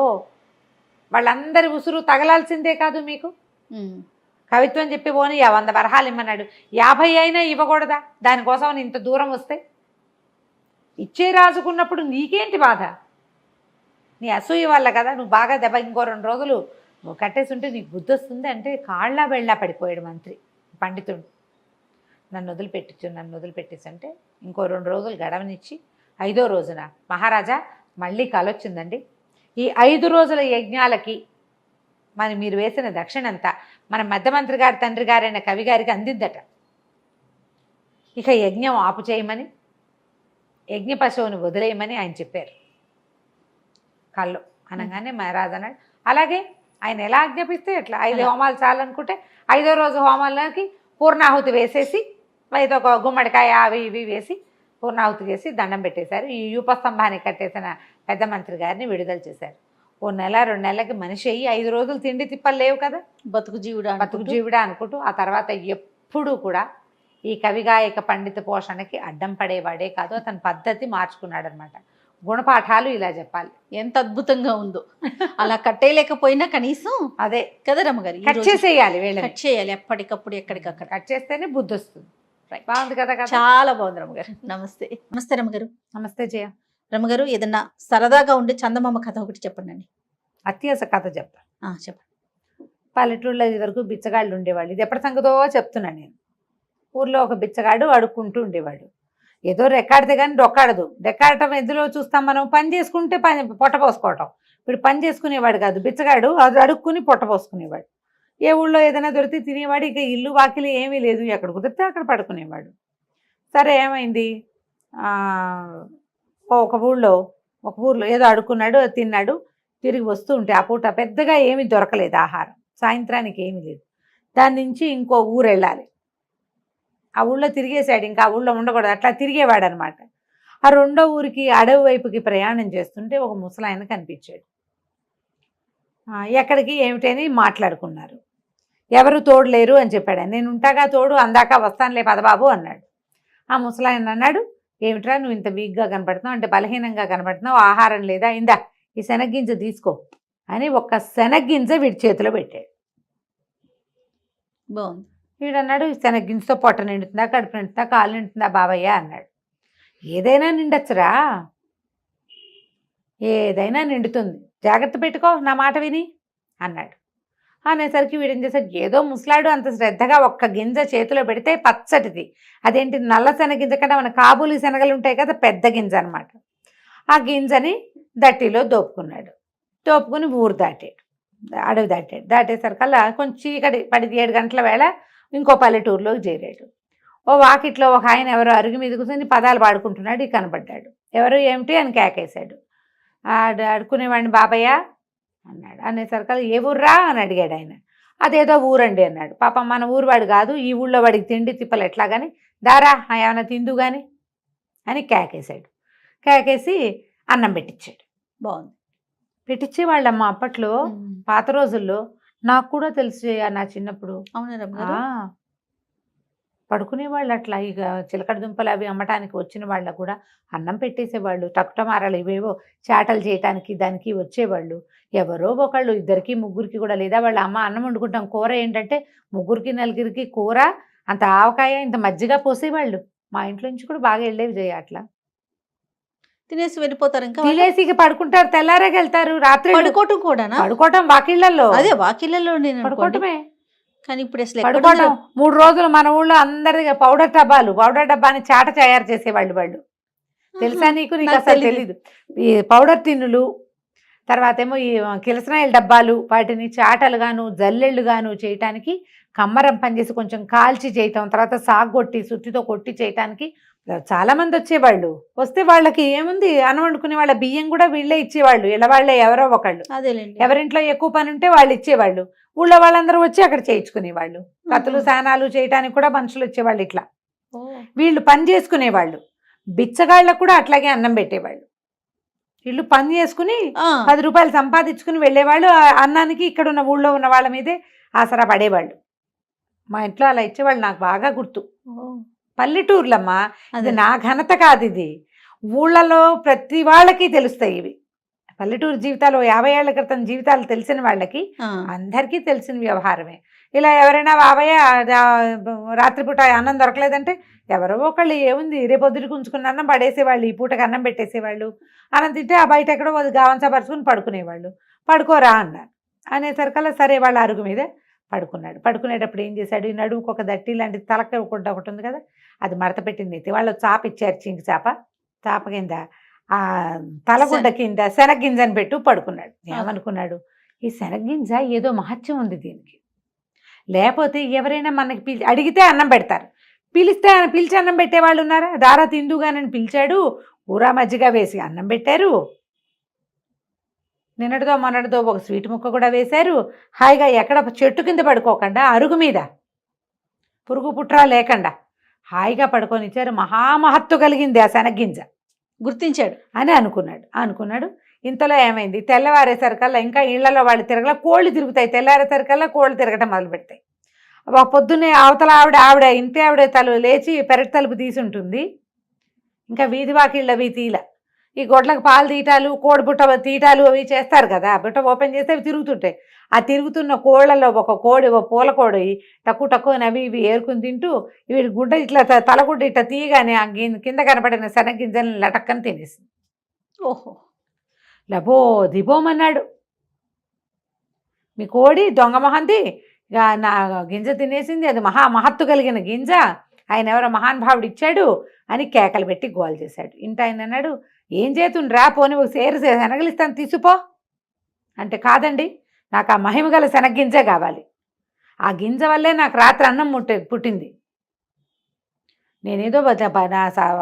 వాళ్ళందరి ఉసురు తగలాల్సిందే కాదు మీకు. కవిత్వం చెప్పి పోనీ 100 వరహాలు ఇమ్మన్నాడు, 50 అయినా ఇవ్వకూడదా? దానికోసం ఇంత దూరం వస్తే ఇచ్చే రాజుకున్నప్పుడు నీకేంటి బాధ? నీ అసూయ వల్ల కదా. నువ్వు బాగా దెబ్బ ఇంకో 2 రోజులు నువ్వు కట్టేసి ఉంటే నీకు బుద్ధి వస్తుంది అంటే కాళ్ళ వెళ్ళా పడిపోయాడు మంత్రి పండితుడు. నన్ను వదిలిపెట్టేసి అంటే ఇంకో 2 రోజులు గడవనిచ్చి 5వ రోజున మహారాజా మళ్ళీ కలొచ్చిందండి, ఈ 5 రోజుల యజ్ఞాలకి మీరు వేసిన దక్షిణ అంతా మన మధ్యమంత్రి గారి తండ్రి గారైన కవి గారికి అందిద్దట. ఇక యజ్ఞం ఆపు చేయమని, యజ్ఞ పశువుని వదిలేయమని ఆయన చెప్పారు. కళ్ళు అనగానే మహారాజు అన్నాడు అలాగే, ఆయన ఎలా ఆజ్ఞాపిస్తే ఎట్లా. 5 హోమాలు చాలనుకుంటే 5వ రోజు హోమాలకి పూర్ణాహుతి వేసేసి అయితే ఒక గుమ్మడికాయ అవి ఇవి వేసి పూర్ణాహుతి చేసి దండం పెట్టేశారు. ఈ యూపస్తంభాన్ని కట్టేసిన పెద్ద మంత్రి గారిని విడుదల చేశారు. 1 నెల 2 నెలలకి మనిషి అయ్యి 5 రోజులు తిండి తిప్పలు లేవు కదా, బతుకు జీవుడా అనుకుంటూ ఆ తర్వాత ఎప్పుడూ కూడా ఈ కవిగాయక పండిత పోషణకి అడ్డం పడేవాడే కాదు. అతని పద్ధతి మార్చుకున్నాడు అనమాట. గుణపాఠాలు ఇలా చెప్పాలి. ఎంత అద్భుతంగా ఉందో. అలా కట్టేయలేకపోయినా కనీసం అదే కదా రమ్మగారు, కట్ చేసేయాలి, కట్ చేయాలి ఎప్పటికప్పుడు, ఎక్కడికక్కడ కట్ చేస్తేనే బుద్ధి వస్తుంది. బాగుంది కదా. చాలా బాగుంది రమ్మగారు. నమస్తే రమ్మగారు. నమస్తే జయ. రమ్మగారు ఏదన్నా సరదాగా ఉండే చందమామ కథ ఒకటి చెప్పండి. అత్యాస కథ చెప్తా. చెప్పండి. పల్లెటూళ్ళలో ఇది వరకు బిచ్చగాళ్ళు ఉండేవాళ్ళు. ఇది ఎప్పటి సంగతో చెప్తున్నాను నేను. ఊర్లో ఒక బిచ్చగాడు అడుక్కుంటూ ఉండేవాడు. ఏదో రెక్కాడితే కానీ డొక్కాడదు. రెక్కాడటం ఎందులో చూస్తాం మనం? పని చేసుకుంటే పొట్ట పోసుకోవటం. ఇప్పుడు పని చేసుకునేవాడు కాదు బిచ్చగాడు, అది అడుక్కుని పొట్ట పోసుకునేవాడు. ఏ ఊళ్ళో ఏదైనా దొరికితే తినేవాడు. ఇక ఇల్లు వాకిలి ఏమీ లేదు, ఎక్కడ కుదిరితే అక్కడ పడుకునేవాడు. సరే ఏమైంది, ఒక ఊళ్ళో ఏదో అడుక్కున్నాడు, తిన్నాడు. తిరిగి వస్తూ ఉంటే ఆ పూట పెద్దగా ఏమీ దొరకలేదు ఆహారం, సాయంత్రానికి ఏమీ లేదు. దాని నుంచి ఇంకో ఊరు వెళ్ళాలి. ఆ ఊళ్ళో తిరిగేశాడు, ఇంకా ఆ ఊళ్ళో ఉండకూడదు, అట్లా తిరిగేవాడు అనమాట. ఆ 2వ ఊరికి అడవి వైపుకి ప్రయాణం చేస్తుంటే ఒక ముసలాయన కనిపించాడు. ఎక్కడికి ఏమిటని మాట్లాడుకున్నారు. ఎవరు తోడులేరు అని చెప్పాడు. నేను ఉంటాగా తోడు, అందాక వస్తానులే పదబాబు అన్నాడు. ఆ ముసలాయన అన్నాడు, ఏమిట్రా నువ్వు ఇంత వీక్గా కనపడుతున్నావు, అంటే బలహీనంగా కనపడుతున్నావు, ఆహారం లేదా, ఇందా ఈ శనగ్గింజ తీసుకో అని ఒక్క శనగ్గింజ వీడి చేతిలో పెట్టాడు. బాగుంది. వీడన్నాడు, శనగ్గింజతో పొట్ట నిండుతుందా, కడుపు నిండుతుందా, కాలు నిండుతుందా బాబయ్య అన్నాడు. ఏదైనా నిండొచ్చురా, ఏదైనా నిండుతుంది, జాగ్రత్త పెట్టుకో నా మాట విని అన్నాడు. అనేసరికి వీడేం చేశాడు, ఏదో ముసలాడు అంత శ్రద్ధగా ఒక్క గింజ చేతిలో పెడితే పచ్చటిది, అదేంటి నల్ల శనగింజ కంటే మన కాబూలి శనగలు ఉంటాయి కదా, పెద్ద గింజ అనమాట. ఆ గింజని దట్టిలో దోపుకున్నాడు. దోపుకుని ఊరు దాటాడు, అడవి దాటేసరికల్లా కొంచెం చీకటి పడి 7 గంటల వేళ ఇంకో పల్లెటూరులోకి చేరాడు. ఓ వాకిట్లో ఒక ఆయన ఎవరో అరుగు మీద కూర్చొని పదాలు పాడుకుంటున్నాడు. ఇక కనపడ్డాడు. ఎవరు ఏమిటి అని కేకేశాడు. అడుక్కునేవాడిని బాబయ్య అన్నాడు. అనేసరికల్లా ఏ ఊర్రా అని అడిగాడు ఆయన. అదేదో ఊరండి అన్నాడు. పాపం మన ఊరు వాడు కాదు, ఈ ఊళ్ళో వాడికి తిండి తిప్పలు ఎట్లా కానీ, దారా ఏమైనా తిందు కానీ అని కేకేశాడు. కేకేసి అన్నం పెట్టించాడు. బాగుంది. పెట్టించేవాళ్ళమ్మ అప్పట్లో, పాత రోజుల్లో. నాకు కూడా తెలుసు నా చిన్నప్పుడు. అవునా రమ్మగారు? పడుకునేవాళ్ళు అట్లా. ఇక చిలకడ దుంపలు అవి అమ్మటానికి వచ్చిన వాళ్ళకు కూడా అన్నం పెట్టేసేవాళ్ళు. టకుటమారాలు ఇవేవో చాటలు చేయటానికి దానికి వచ్చేవాళ్ళు. ఎవరో ఒకళ్ళు, ఇద్దరికి ముగ్గురికి కూడా, లేదా వాళ్ళ అమ్మ అన్నం వండుకుంటాం, కూర ఏంటంటే ముగ్గురికి నలుగురికి కూర, అంత ఆవకాయ, ఇంత మజ్జిగ పోసేవాళ్ళు. మా ఇంట్లో నుంచి కూడా బాగా వెళ్ళేవి చేయ అట్లా. తినేసి వెళ్ళిపోతారు. ఇంకా వాళ్ళు? తినేసి ఇక పడుకుంటారు, తెల్లారేకి వెళ్తారు. రాత్రి పడుకోవటం కూడానా? పడుకోవటం వాకిళ్లలో. అదే వాకిళ్ళలో నేను అనుకోండి. పడుకోవటమే. కానీ ఇప్పుడు అసలు పడుకోవటం. 3 రోజులు మన ఊళ్ళో అందరిగా పౌడర్ డబ్బాని చాట తయారు చేసేవాళ్ళు వాళ్ళు. తెలుసా నీకు? నీకు నాకు అసలు తెలీదు. తెలీదు. ఈ పౌడర్ టిన్నులు, తర్వాత ఏమో ఈ కిరసనాయిల డబ్బాలు, వాటిని చాటలుగాను జల్లెళ్ళుగాను చేయటానికి కమ్మరం పనిచేసి కొంచెం కాల్చి చేయటం, తర్వాత సాగొట్టి సుత్తితో కొట్టి చేయటానికి చాలా మంది వచ్చేవాళ్ళు. వస్తే వాళ్ళకి ఏముంది, అన్నం వండుకునే వాళ్ళ బియ్యం కూడా వీళ్ళే ఇచ్చేవాళ్ళు. ఇలా వాళ్ళే ఎవరో ఒకళ్ళు. అదేలేండి. ఎవరింట్లో ఎక్కువ పని ఉంటే వాళ్ళు ఇచ్చేవాళ్ళు. ఊళ్ళో వాళ్ళందరూ వచ్చి అక్కడ చేయించుకునేవాళ్ళు. కత్తులు సానాలు చేయటానికి కూడా మనుషులు వచ్చేవాళ్ళు. ఇట్లా ఓ. వీళ్ళు పని చేసుకునేవాళ్ళు. బిచ్చగాళ్ళకు కూడా అట్లాగే అన్నం పెట్టేవాళ్ళు. వీళ్ళు పని చేసుకుని ఆ, 10 రూపాయలు సంపాదించుకుని వెళ్ళేవాళ్ళు. ఆ అన్నానికి ఇక్కడ ఉన్న ఊళ్ళో ఉన్న వాళ్ళ మీదే ఆసరా పడేవాళ్ళు. మా ఇంట్లో అలా ఇచ్చేవాళ్ళు. నాకు బాగా గుర్తు. ఓ. పల్లెటూర్లమ్మా. ఇది అదే. నా ఘనత కాదు, ఇది ఊళ్ళలో ప్రతి వాళ్ళకి తెలుస్తాయి ఇవి. పల్లెటూరు జీవితాలు 50 ఏళ్ల క్రితం జీవితాలు తెలిసిన వాళ్ళకి ఆ, అందరికీ తెలిసిన వ్యవహారమే. ఇలా ఎవరైనా బాబయ్య రాత్రిపూట అన్నం దొరకలేదంటే ఎవరో ఒకళ్ళు ఏముంది రేపొద్దుటికి ఉంచుకున్న అన్నం పడేసేవాళ్ళు. ఈ పూటకి అన్నం పెట్టేసేవాళ్ళు. అన్నం తింటే ఆ బయట ఎక్కడో గావంచా పరుచుకుని పడుకునేవాళ్ళు. పడుకోరా అన్నారు. అనేసరికల్లా సరే వాళ్ళ అరుగు మీద పడుకున్నాడు. పడుకునేటప్పుడు ఏం చేశాడు, ఈ నడుముకు ఒక దట్టి లాంటి తలక ఒకటి ఉంది కదా, అది మడత పెట్టింది. ఎత్తి వాళ్ళు చాప ఇచ్చారు, చింకి చాప. చాప కింద ఆ తలగుడ్డ కింద శనగ్గింజని పెట్టు పడుకున్నాడు. ఏమనుకున్నాడు, ఈ శనగ్గింజ ఏదో మహత్యం ఉంది దీనికి, లేకపోతే ఎవరైనా మనకి అడిగితే అన్నం పెడతారు, పిలిచి అన్నం పెట్టేవాళ్ళు ఉన్నారా? దారా తిందుగానని పిలిచాడు, ఊరా మజ్జిగ వేసి అన్నం పెట్టారు. నిన్నటితో మొన్నటితో ఒక స్వీట్ ముక్క కూడా వేశారు. హాయిగా ఎక్కడ చెట్టు కింద పడుకోకుండా అరుగు మీద పురుగు పుట్రా లేకుండా హాయిగా పడుకొని ఇచ్చారు. మహామహత్తు కలిగింది ఆ శనగ్గింజ గుర్తించాడు అని అనుకున్నాడు. ఇంతలో ఏమైంది, తెల్లవారేసరికల్లా ఇంకా ఇళ్లలో వాళ్ళు తిరగల, కోళ్ళు తిరుగుతాయి. తెల్లారేసరికల్లా కోళ్ళు తిరగటం మొదలు పెడతాయి. పొద్దున్నే అవతల ఆవిడ ఇంటి ఆవిడ లేచి పెరటి తలుపు తీసి ఉంటుంది. ఇంకా వీధి వాకిళ్ళవి తీల, ఈ గొడ్లకు పాలు తీయటాలు, కోడిబుట్ట తీయటాలు అవి చేస్తారు కదా. బుట్ట ఓపెన్ చేస్తే అవి తిరుగుతుంటాయి. ఆ తిరుగుతున్న కోళ్లలో ఒక కోడి, ఒక పూల కోడి టక్కు అవి ఇవి ఏరుకుని తింటూ, వీడి గుడ్డ ఇట్లా తలగుడ్డ ఇట్లా తీయగానే ఆ కింద కనపడిన శనగ్గింజలను లటక్కని తినేసింది. ఓహో. లబో దిబోమన్నాడు, మీ కోడి దొంగ మొహంది నా గింజ తినేసింది, అది మహత్తు కలిగిన గింజ, ఆయన ఎవరో మహానుభావుడు ఇచ్చాడు అని కేకలు పెట్టి గోల్ చేశాడు. ఇంట ఆయన అన్నాడు, ఏం చేతుండ్రా, పోని ఒక సేరు శనగలిస్తాను తీసుకో అంటే, కాదండి నాకు ఆ మహిమ గల శనగ్గింజే కావాలి, ఆ గింజ వల్లే నాకు రాత్రి అన్నం పుట్టింది, నేనేదో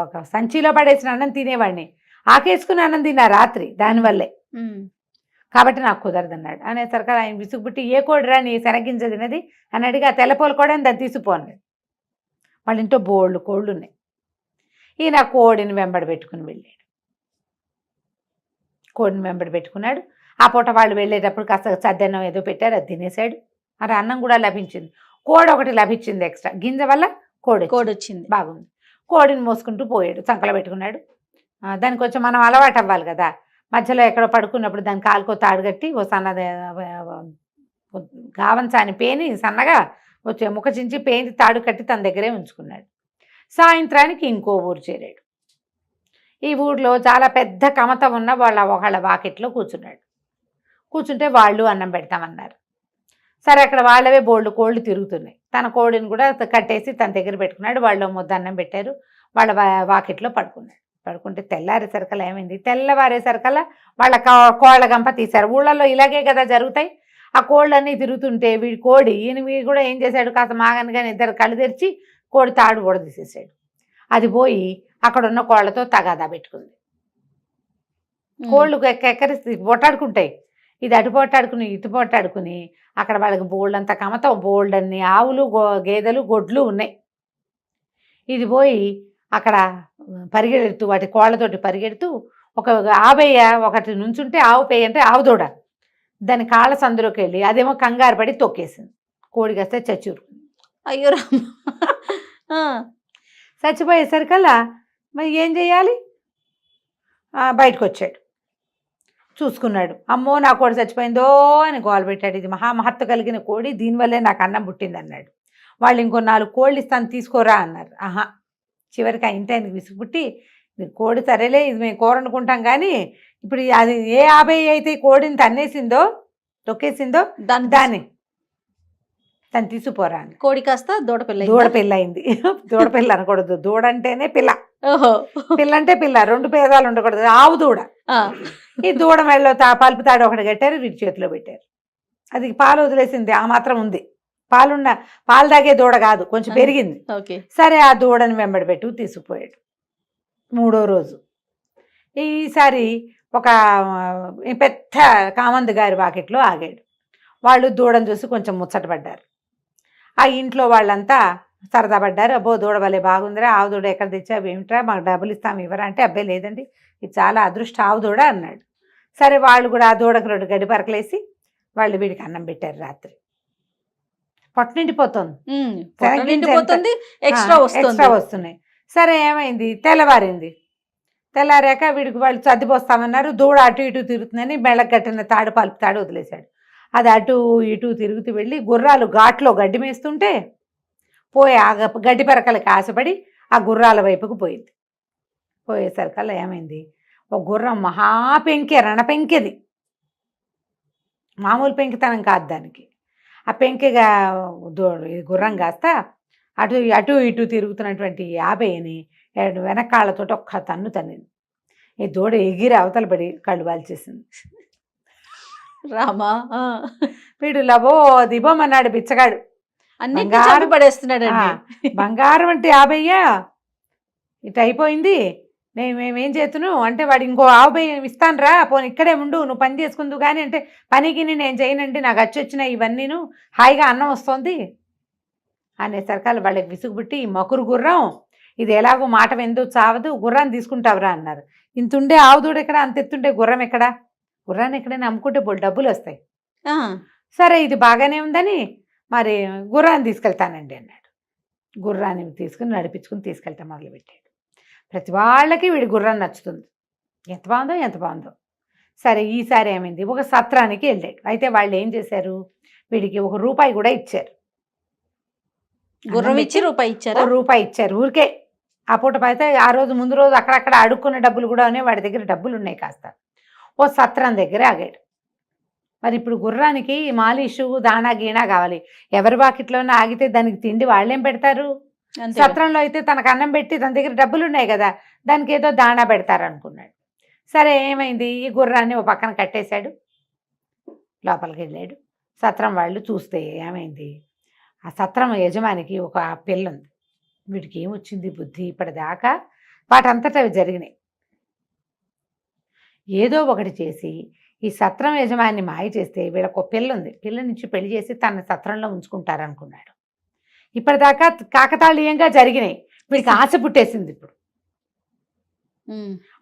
ఒక సంచిలో పడేసిన అన్నం తినేవాడిని, ఆకేసుకుని అన్నం తిన్నా రాత్రి, దానివల్లే, కాబట్టి నాకు కుదరదన్నాడు. అనేసరికి ఆయన విసుగుపుట్టి, ఏ కోడిరా నీ శనగ్గింజ తినది అని అడిగి, ఆ తెల్లపోలు కూడా దాన్ని తీసిపోన్నాడు. వాళ్ళ ఇంట్లో బోళ్ళు కోళ్ళు ఉన్నాయి. ఈయన కోడిని వెంబడి పెట్టుకుని వెళ్ళాడు. కోడిని వెంబడి పెట్టుకున్నాడు. ఆ పూట వాళ్ళు వెళ్ళేటప్పుడు కాస్త సద్దన్నం ఏదో పెట్టారు, అది తినేశాడు. మరి అన్నం కూడా లభించింది. కోడి ఒకటి లభించింది ఎక్స్ట్రా, గింజ వల్ల కోడి వచ్చింది. బాగుంది. కోడిని మోసుకుంటూ పోయాడు, చంకలో పెట్టుకున్నాడు. దానికి కొంచెం మనం అలవాటు అవ్వాలి కదా. మధ్యలో ఎక్కడో పడుకున్నప్పుడు దాని కాలుకో తాడు కట్టి ఓ సన్నది గావంచాని పేని సన్నగా వచ్చే ముఖ చించి పేని తాడు కట్టి తన దగ్గరే ఉంచుకున్నాడు. సాయంత్రానికి ఇంకో ఊరు చేరాడు. ఈ ఊళ్ళో చాలా పెద్ద కమత ఉన్న ఒకళ్ళ వాకిట్లో కూర్చున్నాడు. కూర్చుంటే వాళ్ళు అన్నం పెడతామన్నారు. సరే, అక్కడ వాళ్ళవే బోళ్ళు కోళ్ళు తిరుగుతున్నాయి. తన కోడిని కూడా కట్టేసి తన దగ్గర పెట్టుకున్నాడు. వాళ్ళు ముద్ద అన్నం పెట్టారు. వాళ్ళ వాకిట్లో పడుకుంటే తెల్లారేసరికల్లా ఏమైంది, తెల్లవారేసరికల్లా వాళ్ళ కోళ్ళ గంప తీశారు. ఊళ్ళల్లో ఇలాగే కదా జరుగుతాయి. ఆ కోళ్ళన్నీ తిరుగుతుంటే వీడి కోడి వీడు కూడా ఏం చేశాడు, కాస్త మాగనగానే ఇద్దరు కళ్ళు తెరిచి కోడి తాడు కూడా తీసేసాడు. అది పోయి అక్కడ ఉన్న కోళ్ళతో తగాదా పెట్టుకుంది. కోళ్ళు ఎక్కరిసి పొట్టాడుకుంటాయి. ఇది అటు పొట్టాడుకుని ఇటు పొట్టాడుకుని అక్కడ వాళ్ళకి బోల్డంత కమతం, బోల్డన్ని ఆవులు గేదెలు గొడ్లు ఉన్నాయి. ఇది పోయి అక్కడ పరిగెడుతూ వాటి కోళ్ళతోటి పరిగెడుతూ ఒక ఆవయ్య ఒకటి నుంచుంటే ఆవు పేయ అంటే ఆవు దూడ దాని కాళ్ళ సందులోకి వెళ్ళి అదేమో కంగారు పడి తొక్కేసింది. కోడి కాస్తే చచ్చూరు. అయ్యో రామ. ఆ, చచ్చిపోయేసరికల్లా మరి ఏం చేయాలి? బయటకు వచ్చాడు, చూసుకున్నాడు. అమ్మో నా కోడి చచ్చిపోయిందో అని గోల పెట్టాడు. ఇది మహామహత్వ కలిగిన కోడి, దీనివల్లే నాకు అన్నం పుట్టింది అన్నాడు. వాళ్ళు ఇంకో 4 కోళ్ళు ఇస్తాను తీసుకోరా అన్నారు. ఆహా, చివరికి ఆ ఇంటి ఆయనకి విసుగు పుట్టి, కోడి సరేలే ఇది మేము కూర అనుకుంటాం కానీ ఇప్పుడు అది ఏ 50 అయితే ఈ కోడిని తన్నేసిందో తొక్కేసిందో దాన్ని తను తీసుకుపోరా అని. కోడి కాస్త దూడపిల్ల. దూడపిల్ల అయింది. దూడపిల్ల అనకూడదు, దూడ అంటేనే పిల్ల. ఓహో, పిల్ల అంటే పిల్ల, 2 పేదాలు ఉండకూడదు, ఆవు దూడ. ఈ దూడ మెడలో పలుపు తాడు ఒకటి కట్టారు, వీడి చేతిలో పెట్టారు. అది పాలు వదిలేసింది, ఆ మాత్రం ఉంది. పాలు తాగే దూడ కాదు, కొంచెం పెరిగింది. సరే ఆ దూడని వెంబడి పెట్టు తీసుకుపోయాడు. 3వ రోజు ఈసారి ఒక పెద్ద కామందు గారి వాకిట్లో ఆగాడు. వాళ్ళు దూడను చూసి కొంచెం ముచ్చటపడ్డారు. ఆ ఇంట్లో వాళ్ళంతా సరదా పడ్డారు. అబ్బో దూడ వలే బాగుందిరా, ఆవు దూడ ఎక్కడ తెచ్చావు ఏమిట్రా, మాకు డబ్బులు ఇస్తాము ఇవ్వరా అంటే, అబ్బాయి లేదండి ఇది చాలా అదృష్ట ఆవు దూడ అన్నాడు. సరే వాళ్ళు కూడా ఆ దూడకు 2 గడ్డి పరకలేసి వాళ్ళు వీడికి అన్నం పెట్టారు. రాత్రి పొట్ట నిండిపోతుంది, ఎక్స్ట్రా వస్తున్నాయి. సరే ఏమైంది, తెల్లారాక వీడికి వాళ్ళు సర్దిపోస్తామన్నారు. దూడ అటు ఇటు తిరుగుతుందని మెళ్ళకు కట్టిన తాడు పలుపు తాడు వదిలేశాడు. అది అటు ఇటు తిరుగుతూ వెళ్ళి గుర్రాలు ఘాట్లో గడ్డి మేస్తుంటే పోయి ఆ గడ్డి పరకలకి ఆశపడి ఆ గుర్రాల వైపుకు పోయింది. పోయేసరికల్లా ఏమైంది, ఒక గుర్రం మహాపెంకె, రణపెంకెది, మామూలు పెంకితనం కాదు దానికి. ఆ పెంకెగా గుర్రం కాస్త అటు అటు ఇటు తిరుగుతున్నటువంటి 50ని వెనకాళ్ళతో ఒక్క తన్ను తన్నింది. ఈ దూడ ఎగిరి అవతల పడి కళ్ళు వాల్చేసింది. రామా, వీడు లబో దిబోమన్నాడు బిచ్చగాడు. అన్ని పడేస్తున్నాడు. బంగారం అంటే 50 ఇటు అయిపోయింది, మేమేం చేస్తున్నావు అంటే, వాడు ఇంకో 50 ఇస్తాను రా, పోనీ ఇక్కడే ఉండు, నువ్వు పని చేసుకుందు కానీ అంటే, పనికి నేను చేయనండి, నాకు వచ్చినాయి ఇవన్నీను, హాయిగా అన్నం వస్తుంది అనేసరికాలు వాళ్ళకి విసుగుబుట్టి, ఈ మకురు గుర్రం ఇది ఎలాగో మాట వెందు చావదు, గుర్రాన్ని తీసుకుంటావురా అన్నారు. ఇంతుండే ఆవుదూడు ఎక్కడ, అంత ఎత్తుండే గుర్రం ఎక్కడ, గుర్రాన్ని ఎక్కడైనా అమ్ముకుంటే డబ్బులు వస్తాయి. సరే ఇది బాగానే ఉందని మరి గుర్రాన్ని తీసుకెళ్తానండి అన్నాడు. గుర్రాన్ని తీసుకుని నడిపించుకుని తీసుకెళ్తా మొదలుపెట్టాడు. ప్రతి వాళ్ళకి వీడి గుర్రం నచ్చుతుంది, ఎంత బాగుందో. సరే ఈసారి ఏమైంది, ఒక సత్రానికి వెళ్ళాడు. అయితే వాళ్ళు ఏం చేశారు, వీడికి ₹1 కూడా ఇచ్చారు. గుర్రం ఇచ్చి ₹1 ఇచ్చారు ఊరికే. ఆ పూట అయితే ఆ రోజు ముందు రోజు అక్కడక్కడ అడుక్కున్న డబ్బులు కూడా ఉన్నాయి, వాడి దగ్గర డబ్బులు ఉన్నాయి కాస్త. ఓ సత్రం దగ్గర ఆగాడు. మరి ఇప్పుడు గుర్రానికి మాలిషు దాణా గీణా కావాలి. ఎవరి వాకిట్లోనే ఆగితే దానికి తిండి వాళ్ళేం పెడతారు? సత్రంలో అయితే తనకు అన్నం పెట్టి తన దగ్గర డబ్బులు ఉన్నాయి కదా, దానికి ఏదో దాణా పెడతారు అనుకున్నాడు. సరే ఏమైంది, ఈ గుర్రాన్ని ఓ పక్కన కట్టేశాడు, లోపలికి వెళ్ళాడు. సత్రం వాళ్ళు చూస్తే ఏమైంది, ఆ సత్రం యజమానికి ఒక పిల్ల ఉంది. వీడికి ఏమొచ్చింది బుద్ధి, ఇప్పటిదాకా వాటంతటా అవి జరిగినాయి. ఏదో ఒకటి చేసి ఈ సత్రం యజమాని మాయ చేస్తే వీళ్ళకు ఒక పిల్ల ఉంది, పిల్ల నుంచి పెళ్లి చేసి తన సత్రంలో ఉంచుకుంటారనుకున్నాడు. ఇప్పటిదాకా కాకతాళీయంగా జరిగినాయి, వీడికి ఆశ పుట్టేసింది. ఇప్పుడు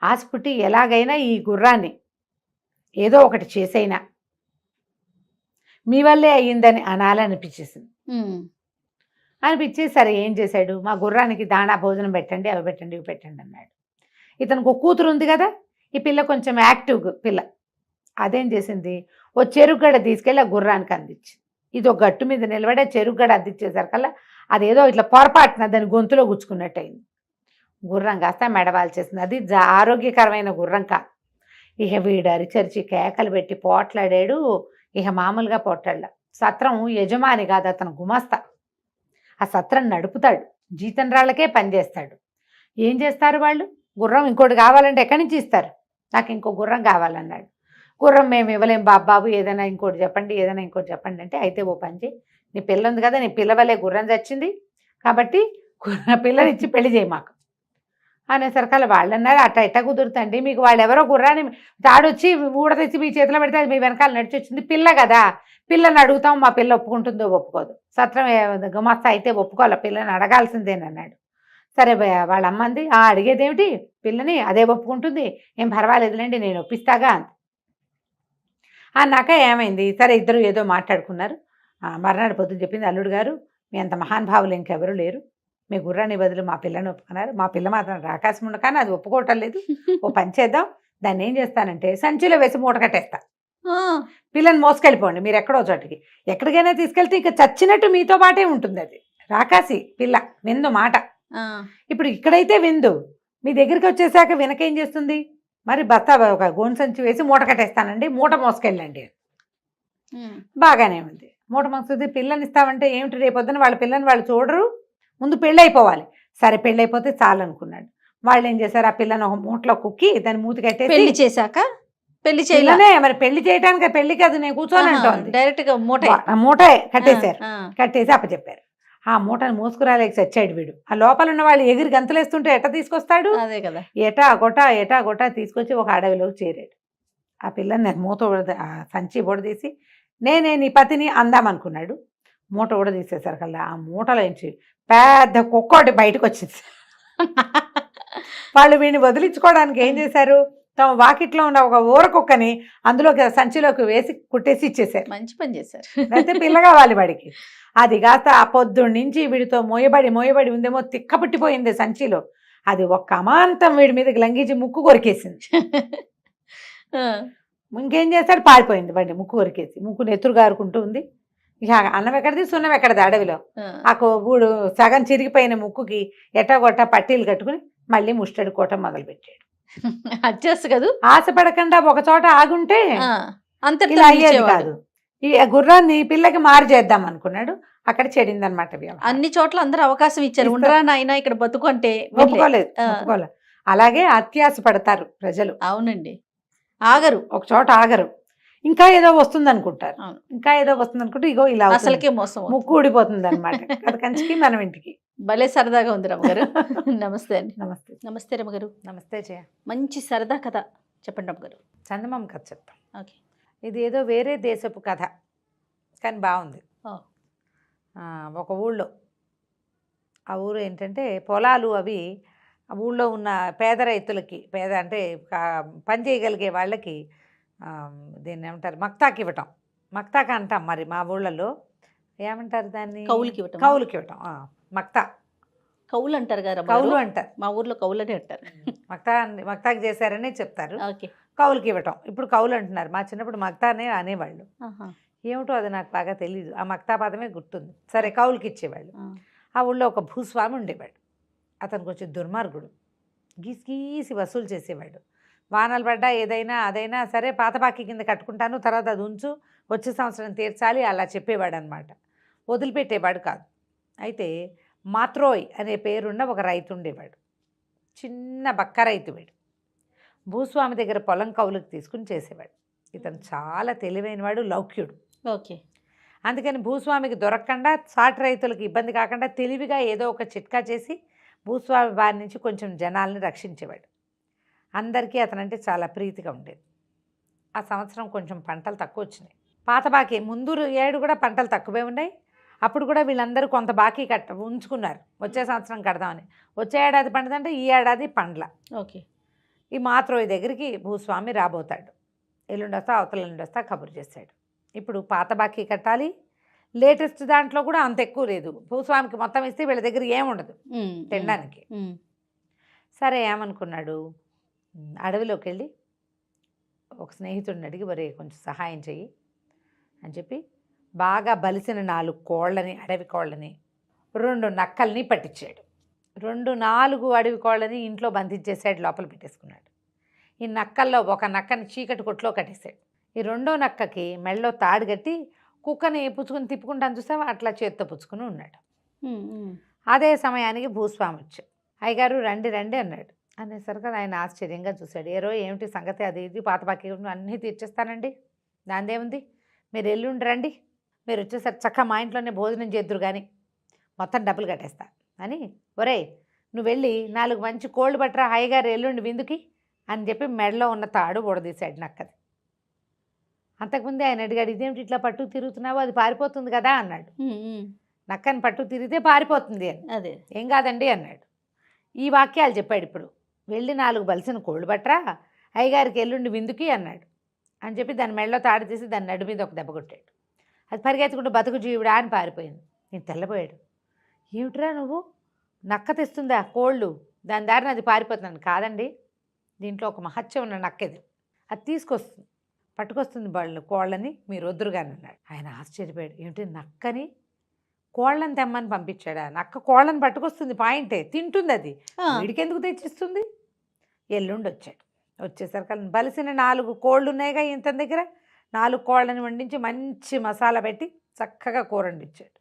ఆశ పుట్టి ఎలాగైనా ఈ గుర్రాన్ని ఏదో ఒకటి చేసైనా మీ వల్లే అయ్యిందని అనాలనిపించేసింది. అనిపించి సరే ఏం చేశాడు, మా గుర్రానికి దాణా భోజనం పెట్టండి, అవి పెట్టండి ఇవి పెట్టండి అన్నాడు. ఇతనికి ఒక కూతురు ఉంది కదా, ఈ పిల్ల కొంచెం యాక్టివ్ పిల్ల. అదేం చేసింది, ఓ చెరుగడ తీసుకెళ్ళి ఆ గుర్రానికి అందించి, ఇది ఒక గట్టు మీద నిలబడే చెరుగడ అందించేసరికల్లా అదేదో ఇట్లా పొరపాటున దాని గొంతులో గుచ్చుకున్నట్టు అయింది. గుర్రం కాస్త మెడవాల్చేసింది. అది ఆరోగ్యకరమైన గుర్రం కాదు. ఇక వీడు అరిచరిచి కేకలు పెట్టి పోట్లాడాడు. ఇక మామూలుగా పోట్లాడ. సత్రం యజమాని కాదు, అతను గుమాస్తా. ఆ సత్రం నడుపుతాడు, జీతం రాళ్ళకే పనిచేస్తాడు. ఏం చేస్తారు వాళ్ళు, గుర్రం ఇంకోటి కావాలంటే ఎక్కడి నుంచి ఇస్తారు, నాకు ఇంకో గుర్రం కావాలన్నాడు. గుర్రం మేము ఇవ్వలేం బాబు, ఏదైనా ఇంకోటి చెప్పండి అంటే, అయితే ఓ పని చేయి, నీ పిల్ల ఉంది కదా, నీ పిల్లవలే గుర్రం చచ్చింది కాబట్టి పిల్లనిచ్చి పెళ్లి చేయి మాకు అనేసరికల్లా వాళ్ళు అన్నారు, అట్ట కుదురుతండి, మీకు వాళ్ళు ఎవరో గుర్రాన్ని తాడొచ్చి ఊడ తెచ్చి మీ చేతిలో పెడితే అది మీ వెనకాల నడిచి వచ్చింది, పిల్ల కదా, పిల్లని అడుగుతాం, మా పిల్ల ఒప్పుకుంటుందో ఒప్పుకోదు, సత్రం గుమస్తా అయితే ఒప్పుకోవాలి, పిల్లని అడగాల్సిందేనన్నాడు. సరే వాళ్ళ అమ్మ అంది, అడిగేదేమిటి పిల్లని, అదే ఒప్పుకుంటుంది, ఏం పర్వాలేదులేండి నేను ఒప్పిస్తాగా అంది. అన్నాక ఏమైంది, సరే ఇద్దరు ఏదో మాట్లాడుకున్నారు. మర్నాడు పొద్దున చెప్పింది, అల్లుడు గారు మీ అంత మహానుభావులు ఇంకెవరూ లేరు, మీ గుర్రాన్ని బదులు మా పిల్లని ఒప్పుకున్నారు, మా పిల్ల మాత్రం రాకాశం ఉండ కానీ అది ఒప్పుకోవటం లేదు, ఓ పని చేద్దాం, దాన్ని ఏం చేస్తానంటే సంచిలో వేసి మూట కట్టేస్తా, పిల్లని మోసుకెళ్ళిపోండి మీరు ఎక్కడో చోటికి, ఎక్కడికైనా తీసుకెళ్తే ఇక చచ్చినట్టు మీతో పాటే ఉంటుంది, అది రాకాసి పిల్ల విందు మాట. ఇప్పుడు ఇక్కడైతే విందు, మీ దగ్గరికి వచ్చేసాక వినకేం చేస్తుంది, మరి భర్త ఒక గోను సంచి వేసి మూట కట్టేస్తానండి, మూట మోసుకెళ్ళండి. బాగానే ఉంది, మూట మోసుకుంది. పిల్లని ఇస్తామంటే ఏమిటి, రేపొద్దున వాళ్ళ పిల్లని వాళ్ళు చూడరు, ముందు పెళ్ళి అయిపోవాలి. సరే పెళ్ళి అయిపోతే చాలు అనుకున్నాడు. వాళ్ళు ఏం చేశారు, ఆ పిల్లని ఒక మూటలో కుక్కి దాన్ని మూతి కట్టేసి పెళ్లి చేశాక పెళ్లి పిల్లనే మరి పెళ్లి చేయడానికి, పెళ్లికి అది నేను కూర్చొని అంటోంది, డైరెక్ట్ గా మూట కట్టేశారు. కట్టేసి అప్పచెప్పారు. ఆ మూటను మోసుకురాలేక చచ్చాడు వీడు. ఆ లోపల ఉన్న వాళ్ళు ఎగిరి గంతలేస్తుంటే ఎట్ట తీసుకొస్తాడు, అదే కదా, ఎటా గొటా తీసుకొచ్చి ఒక అడవిలోకి చేరాడు. ఆ పిల్లని మూత సంచి ఊడదీసి నేనే నీ పతిని అందామనుకున్నాడు. మూట ఊడదీసేసరికల్లా ఆ మూటలో నుంచి పెద్ద కుక్కోటి బయటకు వచ్చింది. వాళ్ళు వీడిని వదిలించుకోవడానికి ఏం చేశారు, తమ వాకిట్లో ఉన్న ఒక ఊర కుక్కని అందులోకి సంచిలోకి వేసి కుట్టేసి ఇచ్చేసారు. మంచి పని చేశారు. అయితే పిల్ల కావాలి వాడికి. అది కాస్త ఆ పొద్దున్న నుంచి వీడితో మోయబడి ఉందేమో, తిక్క పుట్టిపోయింది సంచిలో. అది ఒక్క అమాంతం వీడి మీదకి లంఘించి ముక్కు కొరికేసింది. ఇంకేం చేస్తాడు, పారిపోయింది బండి, ముక్కు కొరికేసి. ముక్కు నెత్తురు గారుకుంటూ ఉంది. ఇక అన్నం ఎక్కడిది సున్నం ఎక్కడిది అడవిలో. ఆ కొవ్వుడు సగం చిరిగిపోయిన ముక్కుకి ఎట్టగొట్ట పట్టీలు కట్టుకుని మళ్ళీ ముష్టడుకోవటం మొదలుపెట్టాడు. అడ్జస్ట్ కదా, ఆశపడకుండా ఒక చోట ఆగుంటే అంత ఇలా అయ్యేది కాదు. ఈ గుర్రాన్ని పిల్లకి మారి చేద్దాం అనుకున్నాడు, అక్కడ చెడిందనమాట. అన్ని చోట్ల అందరూ అవకాశం ఇచ్చారు, ఉండరా నాయన ఇక్కడ బతుకు అంటే ఒప్పుకోలేదు. అలాగే అత్యాశ పడతారు ప్రజలు. అవునండి, ఆగరు, ఒక చోట ఆగరు, ఇంకా ఏదో వస్తుంది అనుకుంటారు, ఇంకా ఏదో వస్తుంది అనుకుంటే ఇగో ఇలా అసలుకే మోసం, ముక్కు ఊడిపోతుంది అనమాట. అది కంచికి మనం ఇంటికి. భలే సరదాగా ఉంది రమ్మగారు. నమస్తే అండి. నమస్తే. నమస్తే రమ్మగారు. నమస్తే జయ. మంచి సరదా కథ చెప్పండి రమ్మగారు. చందమామ కథ చెప్తాం. ఓకే. ఇది ఏదో వేరే దేశపు కథ కానీ బాగుంది. ఒక ఊళ్ళో, ఆ ఊరు ఏంటంటే పొలాలు అవి ఆ ఊళ్ళో ఉన్న పేద రైతులకి, పేద అంటే పని చేయగలిగే వాళ్ళకి దీన్ని ఏమంటారు, మక్తాకి ఇవ్వటం. మక్తాక అంటాం మరి మా ఊళ్ళలో ఏమంటారు దాన్ని, కౌలుకి ఇవ్వటం. మక్తా కౌలు అంటారు కదా, కౌలు అంటారు, మా ఊర్లో కౌలు అని అంటారు. మక్తాకి చేశారనే చెప్తారు, ఓకే. కౌలుకి ఇవ్వటం. ఇప్పుడు కౌలు అంటున్నారు, మా చిన్నప్పుడు మక్తానే అనేవాళ్ళు. ఏమిటో అది నాకు బాగా తెలియదు, ఆ మక్తా పదమే గుర్తుంది. సరే కౌలుకి ఇచ్చేవాళ్ళు. ఆ ఊళ్ళో ఒక భూస్వామి ఉండేవాడు. అతనికి వచ్చి దుర్మార్గుడు, గీసి వసూలు చేసేవాడు. వానలు పడ్డా ఏదైనా అదైనా సరే పాత బాకీ కింద కట్టుకుంటాను, తర్వాత అది ఉంచు, వచ్చే సంవత్సరం తీర్చాలి అలా చెప్పేవాడు అనమాట. వదిలిపెట్టేవాడు కాదు. అయితే మాత్రోయ్ అనే పేరున్న ఒక రైతు ఉండేవాడు, చిన్న బక్క రైతు. వీడు భూస్వామి దగ్గర పొలం కౌలుకి తీసుకుని చేసేవాడు. ఇతను చాలా తెలివైనవాడు, లౌక్యుడు. ఓకే. అందుకని భూస్వామికి దొరకకుండా, సాటి రైతులకు ఇబ్బంది కాకుండా తెలివిగా ఏదో ఒక చిట్కా చేసి భూస్వామి బారి నుంచి కొంచెం జనాల్ని రక్షించేవాడు. అందరికీ అతనంటే చాలా ప్రీతిగా ఉండేది. ఆ సంవత్సరం కొంచెం పంటలు తక్కువ వచ్చినాయి. పాత బాకీ ముందు ఏడు కూడా పంటలు తక్కువే ఉన్నాయి. అప్పుడు కూడా వీళ్ళందరూ కొంత బాకీ ఉంచుకున్నారు, వచ్చే సంవత్సరం కడదామని. వచ్చే ఏడాది పండుదంటే ఈ ఏడాది పండ్ల. ఓకే. ఈ మాత్రోయి దగ్గరికి భూస్వామి రాబోతాడు. ఎల్లుండి వస్తా, అవతల ఎల్లుండి వస్తా కబురు చేశాడు. ఇప్పుడు పాత బాకీ కట్టాలి, లేటెస్ట్ దాంట్లో కూడా అంత ఎక్కువ లేదు. భూస్వామికి మొత్తం ఇస్తే వీళ్ళ దగ్గర ఏముండదు తినడానికి. సరే ఏమనుకున్నాడు, అడవిలోకి వెళ్ళి ఒక స్నేహితుడిని అడిగి, ఒరే కొంచెం సహాయం చెయ్యి అని చెప్పి బాగా బలిసిన 4 కోళ్ళని, అడవి కోళ్ళని, 2 నక్కల్ని పట్టించాడు. 4 అడవి కోళ్ళని ఇంట్లో బంధించేసాడు, లోపల పెట్టేసుకున్నాడు. ఈ నక్కల్లో ఒక నక్కని చీకటి కొట్లో కట్టేశాడు. ఈ 2వ నక్కకి మెళ్ళలో తాడు కట్టి కుక్కని పుచ్చుకుని తిప్పుకుంటాను చూసావా, అట్లా చేత్తో పుచ్చుకుని ఉన్నాడు. అదే సమయానికి భూస్వామి వచ్చాడు. అయ్యగారు రండి రండి అన్నాడు. అనేసరికి ఆయన ఆశ్చర్యంగా చూశాడు. ఏమిటి సంగతి, అది ఇది పాత బాకీ అన్నీ తీర్చేస్తానండి, దాందేముంది, మీరు ఎల్లుండి రండి, మీరు వచ్చేసరికి చక్క మా ఇంట్లోనే భోజనం చేద్దురు కానీ మొత్తం డబ్బులు కట్టేస్తా అని. ఒరే నువ్వు వెళ్ళి 4 మంచి కోళ్ళు పట్టరా, హాయిగారు ఎల్లుండి విందుకి అని చెప్పి మెడలో ఉన్న తాడు ఊడదీశాడు నక్కది. అంతకుముందే ఆయన అడిగాడు, ఇదేమిటి ఇట్లా పట్టు తిరుగుతున్నావు, అది పారిపోతుంది కదా అన్నాడు. నక్కని పట్టు తిరిగితే పారిపోతుంది అని. అదే, ఏం కాదండి అన్నాడు. ఈ వాక్యాలు చెప్పాడు. ఇప్పుడు వెళ్ళి 4 బలిసిన కోళ్ళు పట్టరా, అయ్యగారికి ఎల్లుండి విందుకి అన్నాడు అని చెప్పి దాని మెడలో తాడు తీసి దాని నడు మీద ఒక దెబ్బ కొట్టాడు. అది పరిగెత్తుకుంటూ బతుకు జీవుడా అని పారిపోయింది. నేను తెల్లబోయాడు. ఏమిట్రా నువ్వు, నక్క తెస్తుందా కోళ్ళు, దాని దారిని అది పారిపోతున్నాను. కాదండి, దీంట్లో ఒక మహత్యం ఉన్న నక్క ఇది, అది తీసుకొస్తుంది, పట్టుకొస్తుంది కోళ్ళని, మీరు వద్దురుగాని అన్నాడు. ఆయన ఆశ్చర్యపోయాడు. ఏమిటి నక్కని కోళ్ళని తెమ్మని పంపించాడా? నక్క కోళ్ళని పట్టుకొస్తుంది, పాయింటే, తింటుంది, అది వీడికెందుకు తెచ్చిస్తుంది? ఎల్లుండి వచ్చాడు. వచ్చేసరికి బలిసిన 4 కోళ్ళు ఉన్నాయిగా ఇంత దగ్గర, 4 కోళ్ళని వండించి మంచి మసాలా పెట్టి చక్కగా కూర వండిచ్చాడు.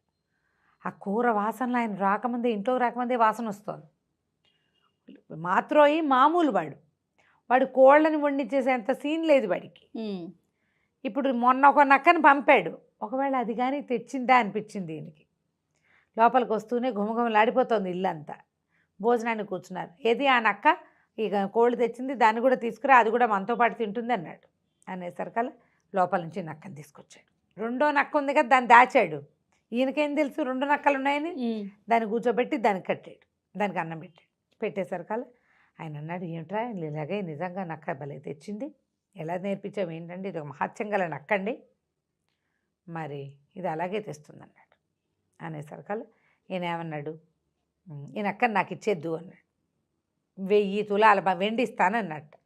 ఆ కూర వాసనలో ఆయన రాకముందే, ఇంట్లోకి రాకముందే వాసన వస్తుంది. మాత్రోయి మామూలు వాడు కోళ్ళని వండించేసేంత సీన్ లేదు వాడికి. ఇప్పుడు మొన్న ఒక నక్కని పంపాడు, ఒకవేళ అది కానీ తెచ్చిందా అనిపించింది దీనికి. లోపలికి వస్తూనే ఘుమఘుమలాడిపోతుంది ఇల్లంతా. భోజనాన్ని కూర్చున్నారు. ఏది ఆ నక్క, ఇక కోళ్ళు తెచ్చింది, దాన్ని కూడా తీసుకురా, అది కూడా మనతో పాటు తింటుంది అన్నాడు. అనేసరికల్లా లోపల నుంచి నక్కని తీసుకొచ్చాడు. 2వ నక్క ఉంది కదా, దాన్ని దాచాడు. ఈయనకేం తెలుసు 2 నక్కలు ఉన్నాయని. దాన్ని కూర్చోబెట్టి దానికి కట్టాడు, దానికి అన్నం పెట్టాడు. పెట్టేసరికల్లా ఆయన అన్నాడు, ఏమిట్రా ఇలాగే నిజంగా నక్క భలే తెచ్చింది, ఎలా నేర్పించావు ఏంటండి, ఇది ఒక మహత్యం గల నక్కండి, మరి ఇది అలాగే తెస్తుంది అన్నాడు. అనేసరికల్లా ఈయన ఏమన్నాడు, ఈ నక్కని నాకు ఇచ్చేద్దు అన్నాడు. 1000 తులాల వెండి ఇస్తానన్నట్టు.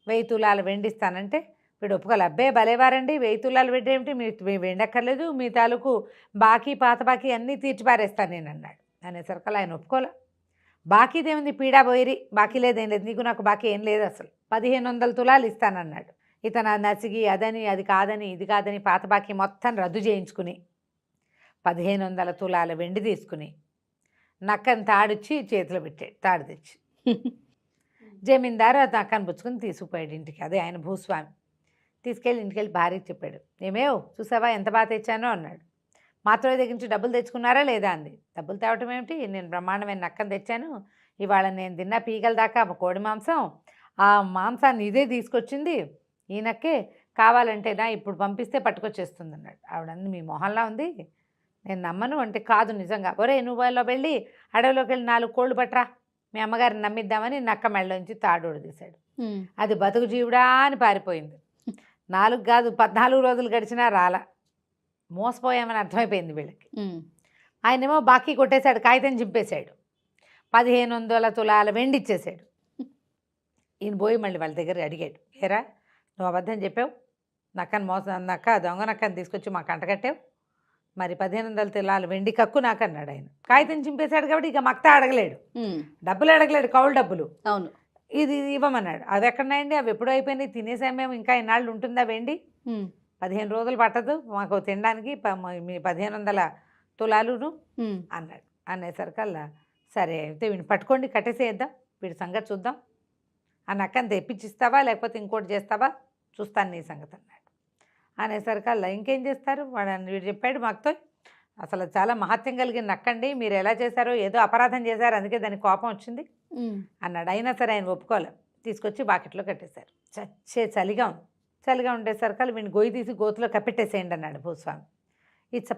1000 తులాల వెండి ఇస్తానంటే వీడు ఒప్పుకోవాలి. అబ్బే భలేవారండి, 1000 తులాలు వెండి ఏమిటి, మీ వెండక్కర్లేదు, మీ తాలూకు బాకీ పాత బాకీ అన్నీ తీర్చిపారేస్తాను నేను అన్నాడు. అనేసరికల్లా ఆయన ఒప్పుకోలే. బాకీదేముంది, పీడా పోయిరి, బాకీ లేదేం లేదు, నీకు నాకు బాకీ ఏం లేదు, అసలు 1500 తులాలు ఇస్తానన్నాడు. ఇతను నసిగి అదని అది కాదని ఇది కాదని పాత బాకీ మొత్తం రద్దు చేయించుకుని 1500 తులాల వెండి తీసుకుని నక్కని తాడిచ్చి చేతిలో పెట్టాడు. తాడు తెచ్చి జమీందారు ఆ నక్కని పుచ్చుకుని తీసుకుపోయాడు ఇంటికి. అదే ఆయన భూస్వామి. తీసుకెళ్ళి ఇంటికెళ్ళి భార్యకి చెప్పాడు. ఏమేవ్ చూసావా ఎంత బాగా తెచ్చానో అన్నాడు. మాత్రం దగ్గర నుంచి డబ్బులు తెచ్చుకున్నారా లేదా అంది. డబ్బులు తేవటం ఏమిటి, నేను బ్రహ్మాండమైన నక్కని తెచ్చాను, ఇవాళ నేను తిన్న పీగల దాకా కోడి మాంసం, ఆ మాంసాన్ని ఇదే తీసుకొచ్చింది ఈ నక్కే, కావాలంటే నా ఇప్పుడు పంపిస్తే పట్టుకొచ్చేస్తుంది అన్నాడు. ఆవిడంది మీ మొహంలా ఉంది, నేను నమ్మను అంటే, కాదు నిజంగా, ఒరే నువ్వు వాళ్ళ వెళ్ళి అడవిలోకి వెళ్ళి 4 కోళ్ళు పట్టరా, మీ అమ్మగారిని నమ్మిద్దామని నక్క మెళ్ళలోంచి తాడోడు తీశాడు. అది బతుకు జీవుడా అని పారిపోయింది. 4 కాదు 14 రోజులు గడిచినా రాలా. మోసపోయామని అర్థమైపోయింది వీళ్ళకి. ఆయనేమో బాకీ కొట్టేశాడు, కాగితం చింపేశాడు, 1500 తులాల వెండి ఇచ్చేశాడు. ఈయన పోయి మళ్ళీ వాళ్ళ దగ్గర అడిగాడు, ఏరా నువ్వు అబద్ధం చెప్పావు, నక్కని నక్క దొంగ నక్కని తీసుకొచ్చి మాకు అంటకట్టావు, మరి 1500 తులాల వెండి కక్కు నాకు అన్నాడు. ఆయన కాగితం చింపేశాడు కాబట్టి ఇక మక్తా అడగలేడు, డబ్బులు అడగలేడు, కౌలు డబ్బులు. అవును, ఇది ఇవ్వమన్నాడు. అవి ఎక్కడున్నాయండి, అవి ఎప్పుడూ అయిపోయినాయి, తినేసాం మేము, ఇంకా ఇన్నాళ్ళు ఉంటుందా వెండి, 15 రోజులు పట్టదు మాకు తినడానికి, మీ 1500 తులాలును అన్నాడు. అనేసరికల్లా సరే అయితే వీడిని పట్టుకోండి, కట్టేసేద్దాం, వీడి సంగతి చూద్దాం, ఆ నక్కని తెప్పించిస్తావా లేకపోతే ఇంకోటి చేస్తావా చూస్తాను నీ సంగతి అన్నాడు. అనేసరికల్లా ఇంకేం చేస్తారు వీడు చెప్పాడు మాకుతో, అసలు చాలా మహత్యం కలిగిన నక్కండి, మీరు ఎలా చేశారో, ఏదో అపరాధం చేశారు అందుకే దానికి కోపం వచ్చింది అన్నాడు. అయినా సరే ఆయన ఒప్పుకోలే. తీసుకొచ్చి బాకెట్లో కట్టేశారు. చలిగా ఉండేసరికి వీడిని గొయ్యి తీసి గోతులో కప్పెట్టేసేయండి అన్నాడు భూస్వామి.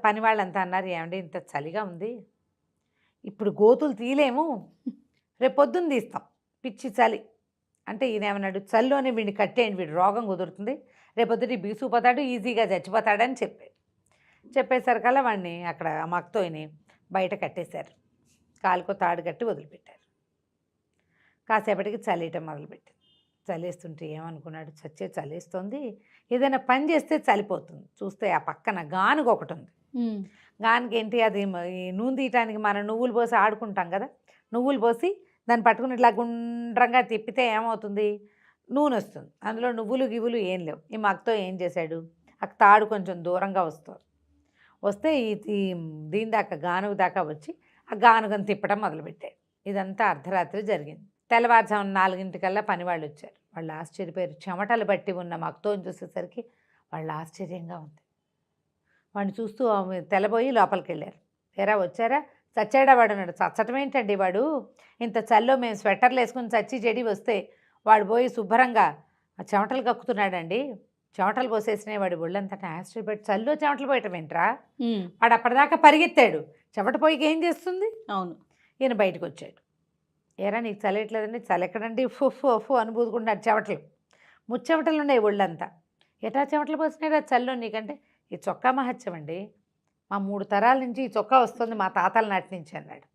పని వాళ్ళంతా అన్నారు, ఏమండి ఇంత చలిగా ఉంది, ఇప్పుడు గోతులు తీయలేము, రేపు పొద్దున్న తీస్తాం, పిచ్చి చలి అంటే. ఈయన ఏమన్నాడు, చల్లోనే వీడిని కట్టేయండి, వీడు రోగం కుదురుతుంది, రేపొద్దుటి బీసుకుపోతాడు, ఈజీగా చచ్చిపోతాడని చెప్పేసరికల్లా వాడిని అక్కడ మక్తోని బయట కట్టేశారు. కాలుకో తాడు కట్టి వదిలిపెట్టారు. కాసేపటికి చలియటం మొదలుపెట్టింది. చలేస్తుంటే ఏమనుకున్నాడు, చచ్చే చలేస్తుంది, ఏదైనా పని చేస్తే చలిపోతుంది. చూస్తే ఆ పక్కన గానుగ ఒకటి ఉంది. గానుగ ఏంటి, అది ఈ నూనె తీయటానికి మనం నువ్వులు పోసి ఆడుకుంటాం కదా, నువ్వులు పోసి దాన్ని పట్టుకుని ఇట్లా గుండ్రంగా తిప్పితే ఏమవుతుంది, నూనె వస్తుంది. అందులో నువ్వులు గివ్వులు ఏం లేవు. ఈ మగ్తో ఏం చేశాడు, ఆ తాడు కొంచెం దూరంగా వస్తే ఈ దీని దాకా గానుగ దాకా వచ్చి ఆ గానుగను తిప్పడం మొదలుపెట్టాడు. ఇదంతా అర్ధరాత్రి జరిగింది. తెల్లవారుజామున 4 పనివాళ్ళు వచ్చారు. వాళ్ళు ఆశ్చర్యపోయారు. చెమటలు బట్టి ఉన్న మగ్తోని చూసేసరికి వాళ్ళు ఆశ్చర్యంగా ఉంది. వాడిని చూస్తూ తెల్లబోయి లోపలికి వెళ్ళారు. ఎరా వచ్చారా, చచ్చాడా వాడు అన్నాడు. చచ్చటం ఏంటండి, వాడు ఇంత చల్లో మేము స్వెటర్లు వేసుకుని చచ్చి చెడి వస్తే వాడు పోయి శుభ్రంగా చెమటలు కక్కుతున్నాడండి, చెమటలు పోసేసినాయి వాడి ఒళ్ళంతా. ఆశ్చర్యపడి చల్లో చెమటలు పోయటం ఏంట్రా, వాడు అప్పటిదాకా పరిగెత్తాడు, చెమట పోయికి ఏం చేస్తుంది, అవును ఈయన బయటకు వచ్చాడు. ఏరా నీకు చలియట్లేదండి? చలి ఎక్కడండి? ఫుఫ్ ఫు అని బూదుకుంటున్నాడు. చెమటలు ముచ్చెమటలు ఉన్నాయి ఒళ్ళంతా. ఎటా చెమటలు పోసినాడు ఆ చలిలో నీకంటే? ఈ చొక్కా మహత్యం అండి, మా 3 తరాల నుంచి ఈ చొక్కా వస్తుంది మా తాతల నాటి నుంచి అన్నాడు.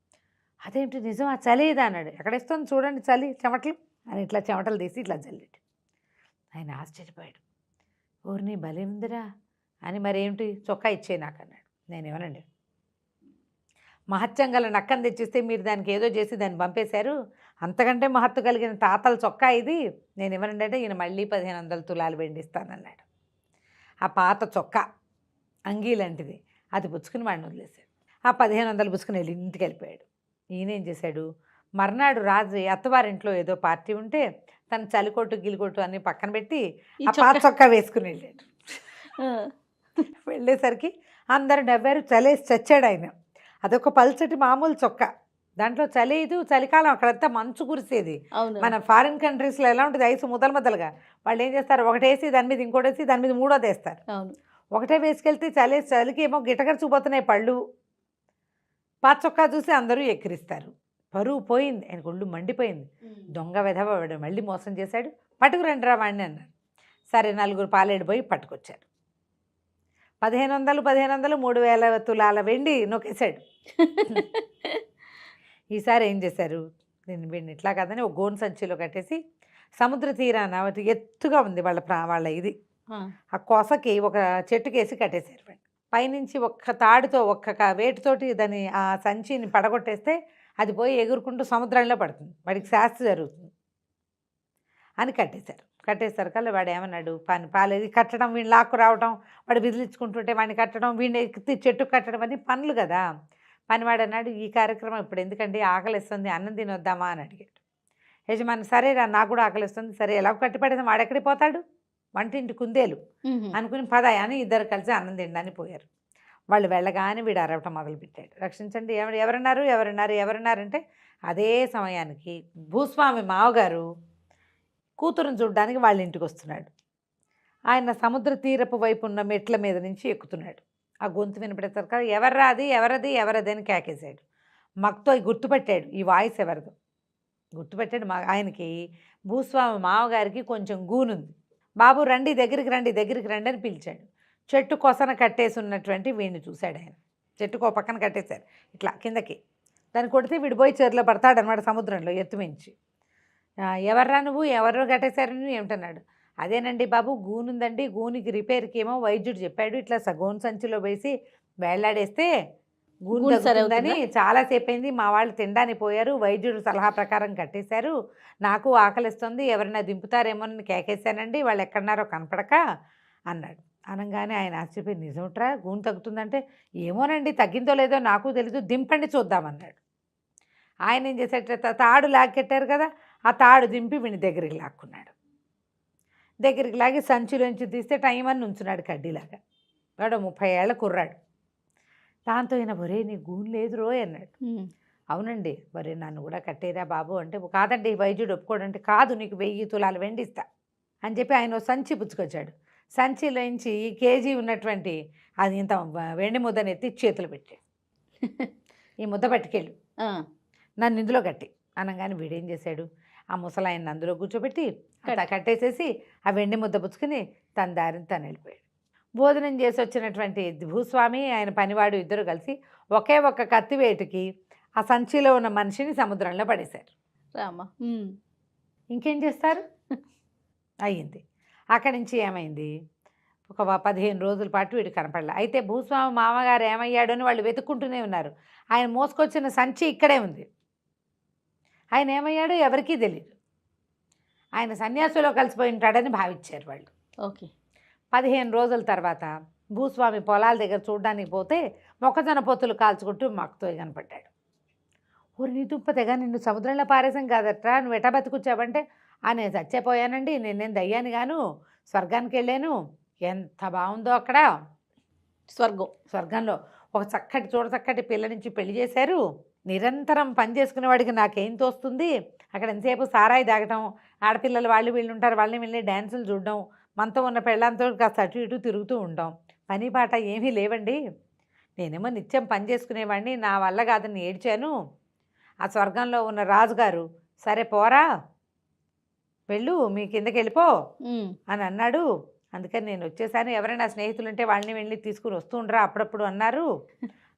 అదేంటి నిజం? ఆ చలి ఇదా అన్నాడు. ఎక్కడిస్తుంది చూడండి చలి చెమటలు అని ఇట్లా చెమటలు తీసి ఇట్లా జల్లాడు. ఆయన ఆశ్చర్యపోయాడు. ఊరిని భలే ఉందిరా అని. మరేమిటి చొక్కా ఇచ్చే నాకు అన్నాడు. నేనేమనండి, మహత్యం గల నక్కని తెచ్చిస్తే మీరు దానికి ఏదో చేసి దాన్ని పంపేశారు, అంతకంటే మహత్తు కలిగిన తాతల చొక్కా ఇది, నేను ఇవ్వనండి అంటే ఈయన మళ్ళీ 1500 తులాలు వెండిస్తానన్నాడు. ఆ పాత చొక్కా అంగీ లాంటిది అది పుచ్చుకుని వాడిని వదిలేశాడు. ఆ 1500 పుచ్చుకుని వెళ్ళి ఇంటికి వెళ్ళిపోయాడు. ఈయనేం చేశాడు, మర్నాడు రాజు అత్తవారింట్లో ఏదో పార్టీ ఉంటే తన చలికొట్టు గిలికొట్టు అన్నీ పక్కన పెట్టి ఆ పాత చొక్కా వేసుకుని వెళ్ళాడు. వెళ్ళేసరికి అందరూ నవ్వారు. చలేసి చచ్చాడు ఆయన. అదొక పల్చటి మామూలు చొక్కా, దాంట్లో చలేదు, చలికాలం అక్కడంతా మంచు కురిసేది. మన ఫారిన్ కంట్రీస్లో ఎలా ఉంటుంది, ఐసు ముద్దలుగా. వాళ్ళు ఏం చేస్తారు, ఒకటేసి దాని మీద ఇంకోటేసి దాని మీద మూడోది వేస్తారు. ఒకటే వేసుకెళ్తే చలికి ఏమో గిటకరిచిపోతున్నాయి పళ్ళు. పాత చొక్కా చూసి అందరూ ఎక్కిరిస్తారు. పరువు పోయింది, ఆయనకు ఒళ్ళు మండిపోయింది. దొంగ వెధవ వాడు మళ్ళీ మోసం చేశాడు, పట్టుకురండిరా వాడిని అన్నారు. సరే 4 పాలేడు పోయి పట్టుకొచ్చారు. 1500 3000 తులాల వెండి నొక్కేశాడు. ఈసారి ఏం చేశారు, నేను వీడిని ఇట్లా కాదని ఒక గోను సంచిలో కట్టేసి సముద్ర తీరాన ఎత్తుగా ఉంది వాళ్ళ ఇది, ఆ కొసకి ఒక చెట్టుకేసి కట్టేశారు. వాడిని పైనుంచి ఒక్క తాడుతో ఒక్క వేటితోటి దాన్ని ఆ సంచిని పడగొట్టేస్తే అది పోయి ఎగురుకుంటూ సముద్రంలో పడుతుంది, వాడికి శాస్త్రి జరుగుతుంది అని కట్టేశారు. కట్టేస్తారు కల్లా వాడు ఏమన్నాడు, పాలేది కట్టడం, వీడిని లాక్కు రావడం, వాడు బిదిలించుకుంటుంటే వాడిని కట్టడం, వీడిని ఎక్కి చెట్టు కట్టడం అన్నీ పనులు కదా. పనివాడు అన్నాడు, ఈ కార్యక్రమం ఇప్పుడు ఎందుకండి, ఆకలిస్తుంది, అన్నం తినొద్దామా అని అడిగాడు. యజమాని సరే రా, నాకు కూడా ఆకలిస్తుంది, సరే ఎలా కట్టిపడేది, వాడెక్కడికి పోతాడు, వంటింటి కుందేలు అనుకుని పద అని ఇద్దరు కలిసి అన్నం తినడానికి పోయారు. వాళ్ళు వెళ్ళగానే వీడు అరవటం మొదలుపెట్టాడు. రక్షించండి, ఎవరన్నారంటే అదే సమయానికి భూస్వామి మావగారు కూతురుని చూడడానికి వాళ్ళ ఇంటికి వస్తున్నాడు. ఆయన సముద్ర తీరపు వైపు ఉన్న మెట్ల మీద నుంచి ఎక్కుతున్నాడు. ఆ గొంతు వినపడేసరికి ఎవరది అని కేకేశాడు. మక్తో గుర్తుపెట్టాడు, ఈ వాయిస్ ఎవరిదో గుర్తుపెట్టాడు. ఆయనకి భూస్వామి మావగారికి కొంచెం గూనుంది. బాబు రండి, దగ్గరికి రండి అని పిలిచాడు. చెట్టు కొసన కట్టేసి ఉన్నటువంటి వీడిని చూశాడు ఆయన. చెట్టుకో పక్కన కట్టేశారు ఇట్లా కిందకి. దాన్ని కొడితే వీడు పోయి చెరులో పడతాడనమాట సముద్రంలో ఎత్తుమించి. ఎవర్రా నువ్వు, ఎవరో కట్టేశారు నువ్వు ఏమిటన్నాడు. అదేనండి బాబు గూనుందండి, గూనికి రిపేర్కి ఏమో వైద్యుడు చెప్పాడు, ఇట్లా గోను సంచిలో వేసి వేళ్లాడేస్తే గూను తగ్గుతుందని చాలాసేపు అయింది, మా వాళ్ళు తినడానికి పోయారు, వైద్యుడు సలహా ప్రకారం కట్టేశారు, నాకు ఆకలిస్తుంది, ఎవరైనా దింపుతారేమోనని కేకేశానండి, వాళ్ళు ఎక్కడున్నారో కనపడక అన్నాడు. అనగానే ఆయన ఆశ్చర్యపోయి, నిజంట్రా గూను తగ్గుతుందంటే, ఏమోనండి తగ్గిందో లేదో నాకు తెలీదు, దింపండి చూద్దామన్నాడు. ఆయన ఏం చేశాడు, తాడు లాక్కెట్టారు కదా, ఆ తాడు దింపి వీడిని దగ్గరికి లాక్కున్నాడు. దగ్గరికి లాగి సంచిలోంచి తీస్తే టైం అని ఉంచున్నాడు కడ్డీలాగా. వాడు 30 ఏళ్ల కుర్రాడు. దాంతో ఈయన ఒరే నీ గూను లేదు రోయ్ అన్నాడు. అవునండి, ఒరే నన్ను కూడా కట్టేరా బాబు అంటే, కాదండి వైద్యుడు ఒప్పుకోడంటే, కాదు నీకు 1000 తులాలు వెండిస్తా అని చెప్పి ఆయన సంచి పుచ్చుకొచ్చాడు. సంచిలోంచి కేజీ ఉన్నటువంటి అది ఇంత వెండి ముద్దని ఎత్తి చేతులు పెట్టాడు. ఈ ముద్ద పట్టుకెళ్ళు, నన్ను ఇందులో కట్టి అనగానే వీడేం చేశాడు, ఆ ముసలాయన్ని అందులో కూర్చోబెట్టి కట్టేసేసి ఆ వెండి ముద్ద పుచ్చుకుని తన దారిని తను వెళ్ళిపోయాడు. భోజనం చేసి వచ్చినటువంటి భూస్వామి ఆయన పనివాడు ఇద్దరు కలిసి ఒకే ఒక్క కత్తివేటుకి ఆ సంచిలో ఉన్న మనిషిని సముద్రంలో పడేశారు. రామ ఇంకేం చేస్తారు, అయ్యింది. అక్కడి నుంచి ఏమైంది, ఒక 15 రోజుల పాటు వీడు కనపడలే. అయితే భూస్వామి మామగారు ఏమయ్యాడు అని వాళ్ళు వెతుక్కుంటూనే ఉన్నారు. ఆయన మోసుకొచ్చిన సంచి ఇక్కడే ఉంది, ఆయన ఏమయ్యాడో ఎవరికీ తెలియదు. ఆయన సన్యాసులో కలిసిపోయి ఉంటాడని భావించారు వాళ్ళు. ఓకే. 15 రోజుల తర్వాత భూస్వామి పొలాల దగ్గర చూడడానికి పోతే మొక్కజొన్న పొత్తులు కాల్చుకుంటూ మక్కుతో కనపడ్డాడు. ఊరి నీ తుప్పతేగా నిన్ను సముద్రంలో పారేసాం కాదట్రా, నువ్వు ఎటా బతుకొచ్చావంటే, నేను చచ్చిపోయానండి, నేనేం దయ్యాన్ని గాను, స్వర్గానికి వెళ్ళాను, ఎంత బాగుందో అక్కడ స్వర్గంలో ఒక చక్కటి పిల్ల నుంచి పెళ్లి చేశారు, నిరంతరం పని చేసుకునేవాడికి నాకేం తోస్తుంది, అక్కడ ఎంతసేపు సారాయి తాగటం, ఆడపిల్లలు వాళ్ళు వీళ్ళు ఉంటారు, వాళ్ళని వెళ్ళి డ్యాన్సులు చూడడం, మనతో ఉన్న పెళ్ళంతో కాస్త అటు ఇటు తిరుగుతూ ఉంటాం, పని పాట ఏమీ లేవండి, నేనేమో నిత్యం పని చేసుకునేవాడిని, నా వల్ల కాదని ఏడ్చాను, ఆ స్వర్గంలో ఉన్న రాజుగారు సరే పోరా వెళ్ళు మీ కిందకి వెళ్ళిపో అని అన్నాడు. అందుకని నేను వచ్చేసాను, ఎవరైనా స్నేహితులు ఉంటే వాళ్ళని వెళ్ళి తీసుకుని వస్తుండ్రా అప్పుడప్పుడు అన్నారు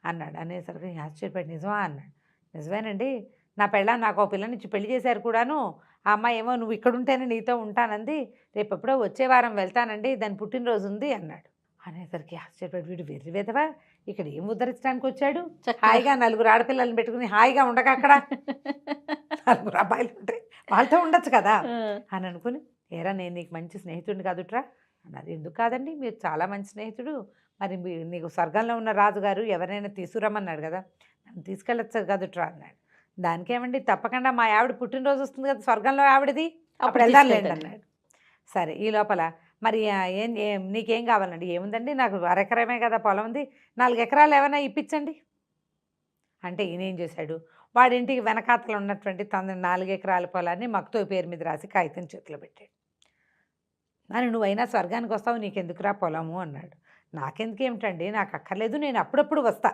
అన్నాడు. అనేసరికి ఆశ్చర్యపడి నిజమా అన్నాడు. నిజమేనండి, నా పెళ్ళాం నాకు ఒక పిల్లనిచ్చి పెళ్లి చేశారు కూడాను. ఆ అమ్మాయి ఏమో నువ్వు ఇక్కడ ఉంటేనే నీతో ఉంటానంది, రేపు ఎప్పుడో వచ్చే వారం వెళ్తానండి, దాని పుట్టినరోజు ఉంది అన్నాడు. అనేసరికి ఆశ్చర్యపడి వీడు వెర్రి వెదవా ఇక్కడ ఏం ఉద్ధరించడానికి వచ్చాడు, హాయిగా 4 ఆడపిల్లల్ని పెట్టుకుని హాయిగా ఉండక అక్కడ 4 అబ్బాయిలు ఉంటాయి వాళ్ళతో ఉండొచ్చు కదా అని అనుకుని, ఏరా నేను నీకు మంచి స్నేహితుడిని కాదుట్రా అన్నారు. ఎందుకు కాదండి, మీరు చాలా మంచి స్నేహితుడు, మరి నీకు స్వర్గంలో ఉన్న రాజుగారు ఎవరైనా తీసుకురమ్మన్నాడు కదా, నన్ను తీసుకెళ్ళచ్చు కాదుట్రా అన్నాడు. దానికేమండి, తప్పకుండా మా ఆవిడ పుట్టినరోజు వస్తుంది కదా స్వర్గంలో ఆవిడది, అప్పుడు వెళ్దాంలేండి అన్నాడు. సరే ఈ లోపల మరి నీకేం కావాలండి, ఏముందండి నాకు 1/2 ఎకరమే కదా పొలం ఉంది, 4 ఎకరాలు ఏమైనా ఇప్పించండి అంటే ఈయనేం చేశాడు, వాడింటికి వెనకాతలు ఉన్నటువంటి తన 4 ఎకరాల పొలాన్ని మక్తో పేరు మీద రాసి కాగితం చేతిలో పెట్టాడు. నన్ను నువ్వైనా స్వర్గానికి వస్తావు, నీకెందుకురా పొలము అన్నాడు. నాకెందుకు ఏమిటండి, నాకు అక్కర్లేదు, నేను అప్పుడప్పుడు వస్తా,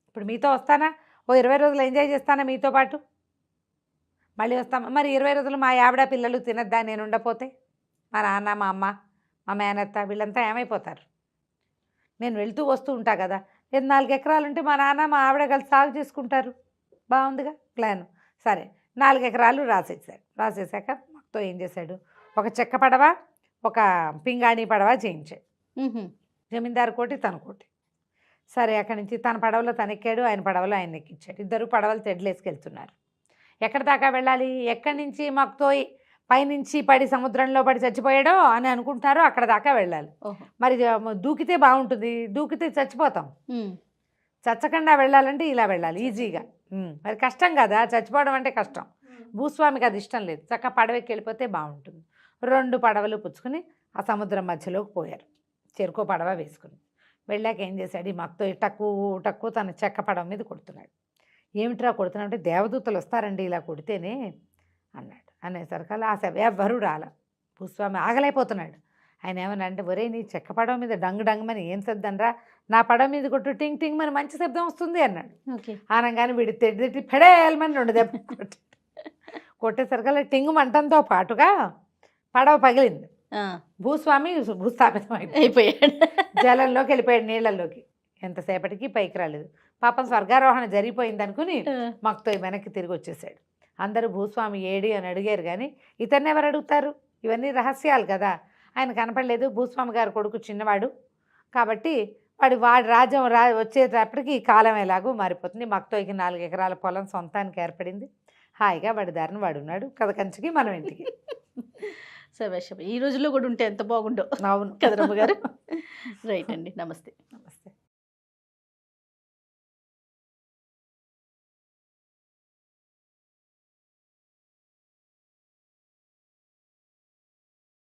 ఇప్పుడు మీతో వస్తానా, ఓ 20 రోజులు ఎంజాయ్ చేస్తానా మీతో పాటు, మళ్ళీ వస్తామా, మరి 20 రోజులు మా ఆవిడ పిల్లలు తినద్దా నేను ఉండపోతే, మా నాన్న మా అమ్మ మా మేనత్త వీళ్ళంతా ఏమైపోతారు, నేను వెళ్తూ వస్తూ ఉంటా కదా, లేదు 4 ఎకరాలు ఉంటే మా నాన్న మా ఆవిడ కలిసి సాగు చేసుకుంటారు, బాగుందిగా ప్లాను. సరే 4 ఎకరాలు రాసేసాక మాతో ఏం చేశాడు, ఒక చెక్క పడవ ఒక పింగాణి పడవ చేయించాడు. జమీందారు కోటి తన కోటి. సరే అక్కడి నుంచి తన పడవలో తనెక్కాడు, ఆయన పడవలో ఆయన ఎక్కించాడు. 2 పడవలు తెడ్లేసుకెళ్తున్నారు. ఎక్కడి దాకా వెళ్ళాలి, ఎక్కడి నుంచి మాకుతో పైనుంచి పడి సముద్రంలో పడి చచ్చిపోయాడో అని అనుకుంటున్నారో అక్కడ దాకా వెళ్ళాలి. మరి దూకితే బాగుంటుంది, దూకితే చచ్చిపోతాం, చచ్చకుండా వెళ్ళాలంటే ఇలా వెళ్ళాలి ఈజీగా. మరి కష్టం కదా, చచ్చిపోవడం అంటే కష్టం. భూస్వామికి అది ఇష్టం లేదు, చక్క పడవకి వెళ్ళిపోతే బాగుంటుంది. 2 పడవలు పుచ్చుకుని ఆ సముద్రం మధ్యలోకి పోయారు, చెరుకో పడవ వేసుకుని. వెళ్ళాక ఏం చేశాడు, ఈ మక్తో టక్కు తన చెక్క పడవ మీద కొడుతున్నాడు. ఏమిట్రా కొడుతున్నాడు అంటే, దేవదూతలు వస్తారండి ఇలా కొడితేనే అన్నాడు. అనేసరికల్లా ఆ సభ ఎవ్వరూ రాల. భూస్వామి ఆగలేకపోతున్నాడు. ఆయన ఏమన్నా అంటే, ఒరే నీ చెక్క పడవ మీద డంగమని ఏం శబ్దంరా, నా పడవ మీద కొట్టు టింగ్ టింగ్ అని మంచి శబ్దం వస్తుంది అన్నాడు. అనగానే వీడి తెడ్డి ఫెడేల్మని 2 దెబ్బలు కొట్టేసరికల్లా టింగు మంటంతో పాటుగా పడవ పగిలింది. భూస్వామి భూస్థాపితం అయిపోయాడు, జలంలోకి వెళ్ళిపోయాడు, నీళ్ళల్లోకి. ఎంతసేపటికి పైకి రాలేదు. పాపం స్వర్గారోహణ జరిగిపోయింది అనుకుని మాకుతో వెనక్కి తిరిగి వచ్చేసాడు. అందరూ భూస్వామి ఏడి అని అడిగారు, కానీ ఇతన్ని ఎవరు అడుగుతారు, ఇవన్నీ రహస్యాలు కదా. ఆయన కనపడలేదు, భూస్వామి గారు కొడుకు చిన్నవాడు కాబట్టి వాడి రాజ్యం వచ్చేటప్పటికి కాలం ఎలాగో మారిపోతుంది. మాకుతోకి 4 ఎకరాల పొలం సొంతానికి ఏర్పడింది. హాయిగా వాడి దారిని వాడు ఉన్నాడు, కథ కంచికి మనం ఇంటికి. ఈ రోజుల్లో కూడా ఉంటే ఎంత బాగుండో. అవును కదరమ్మ గారు. రైట్ అండి, నమస్తే.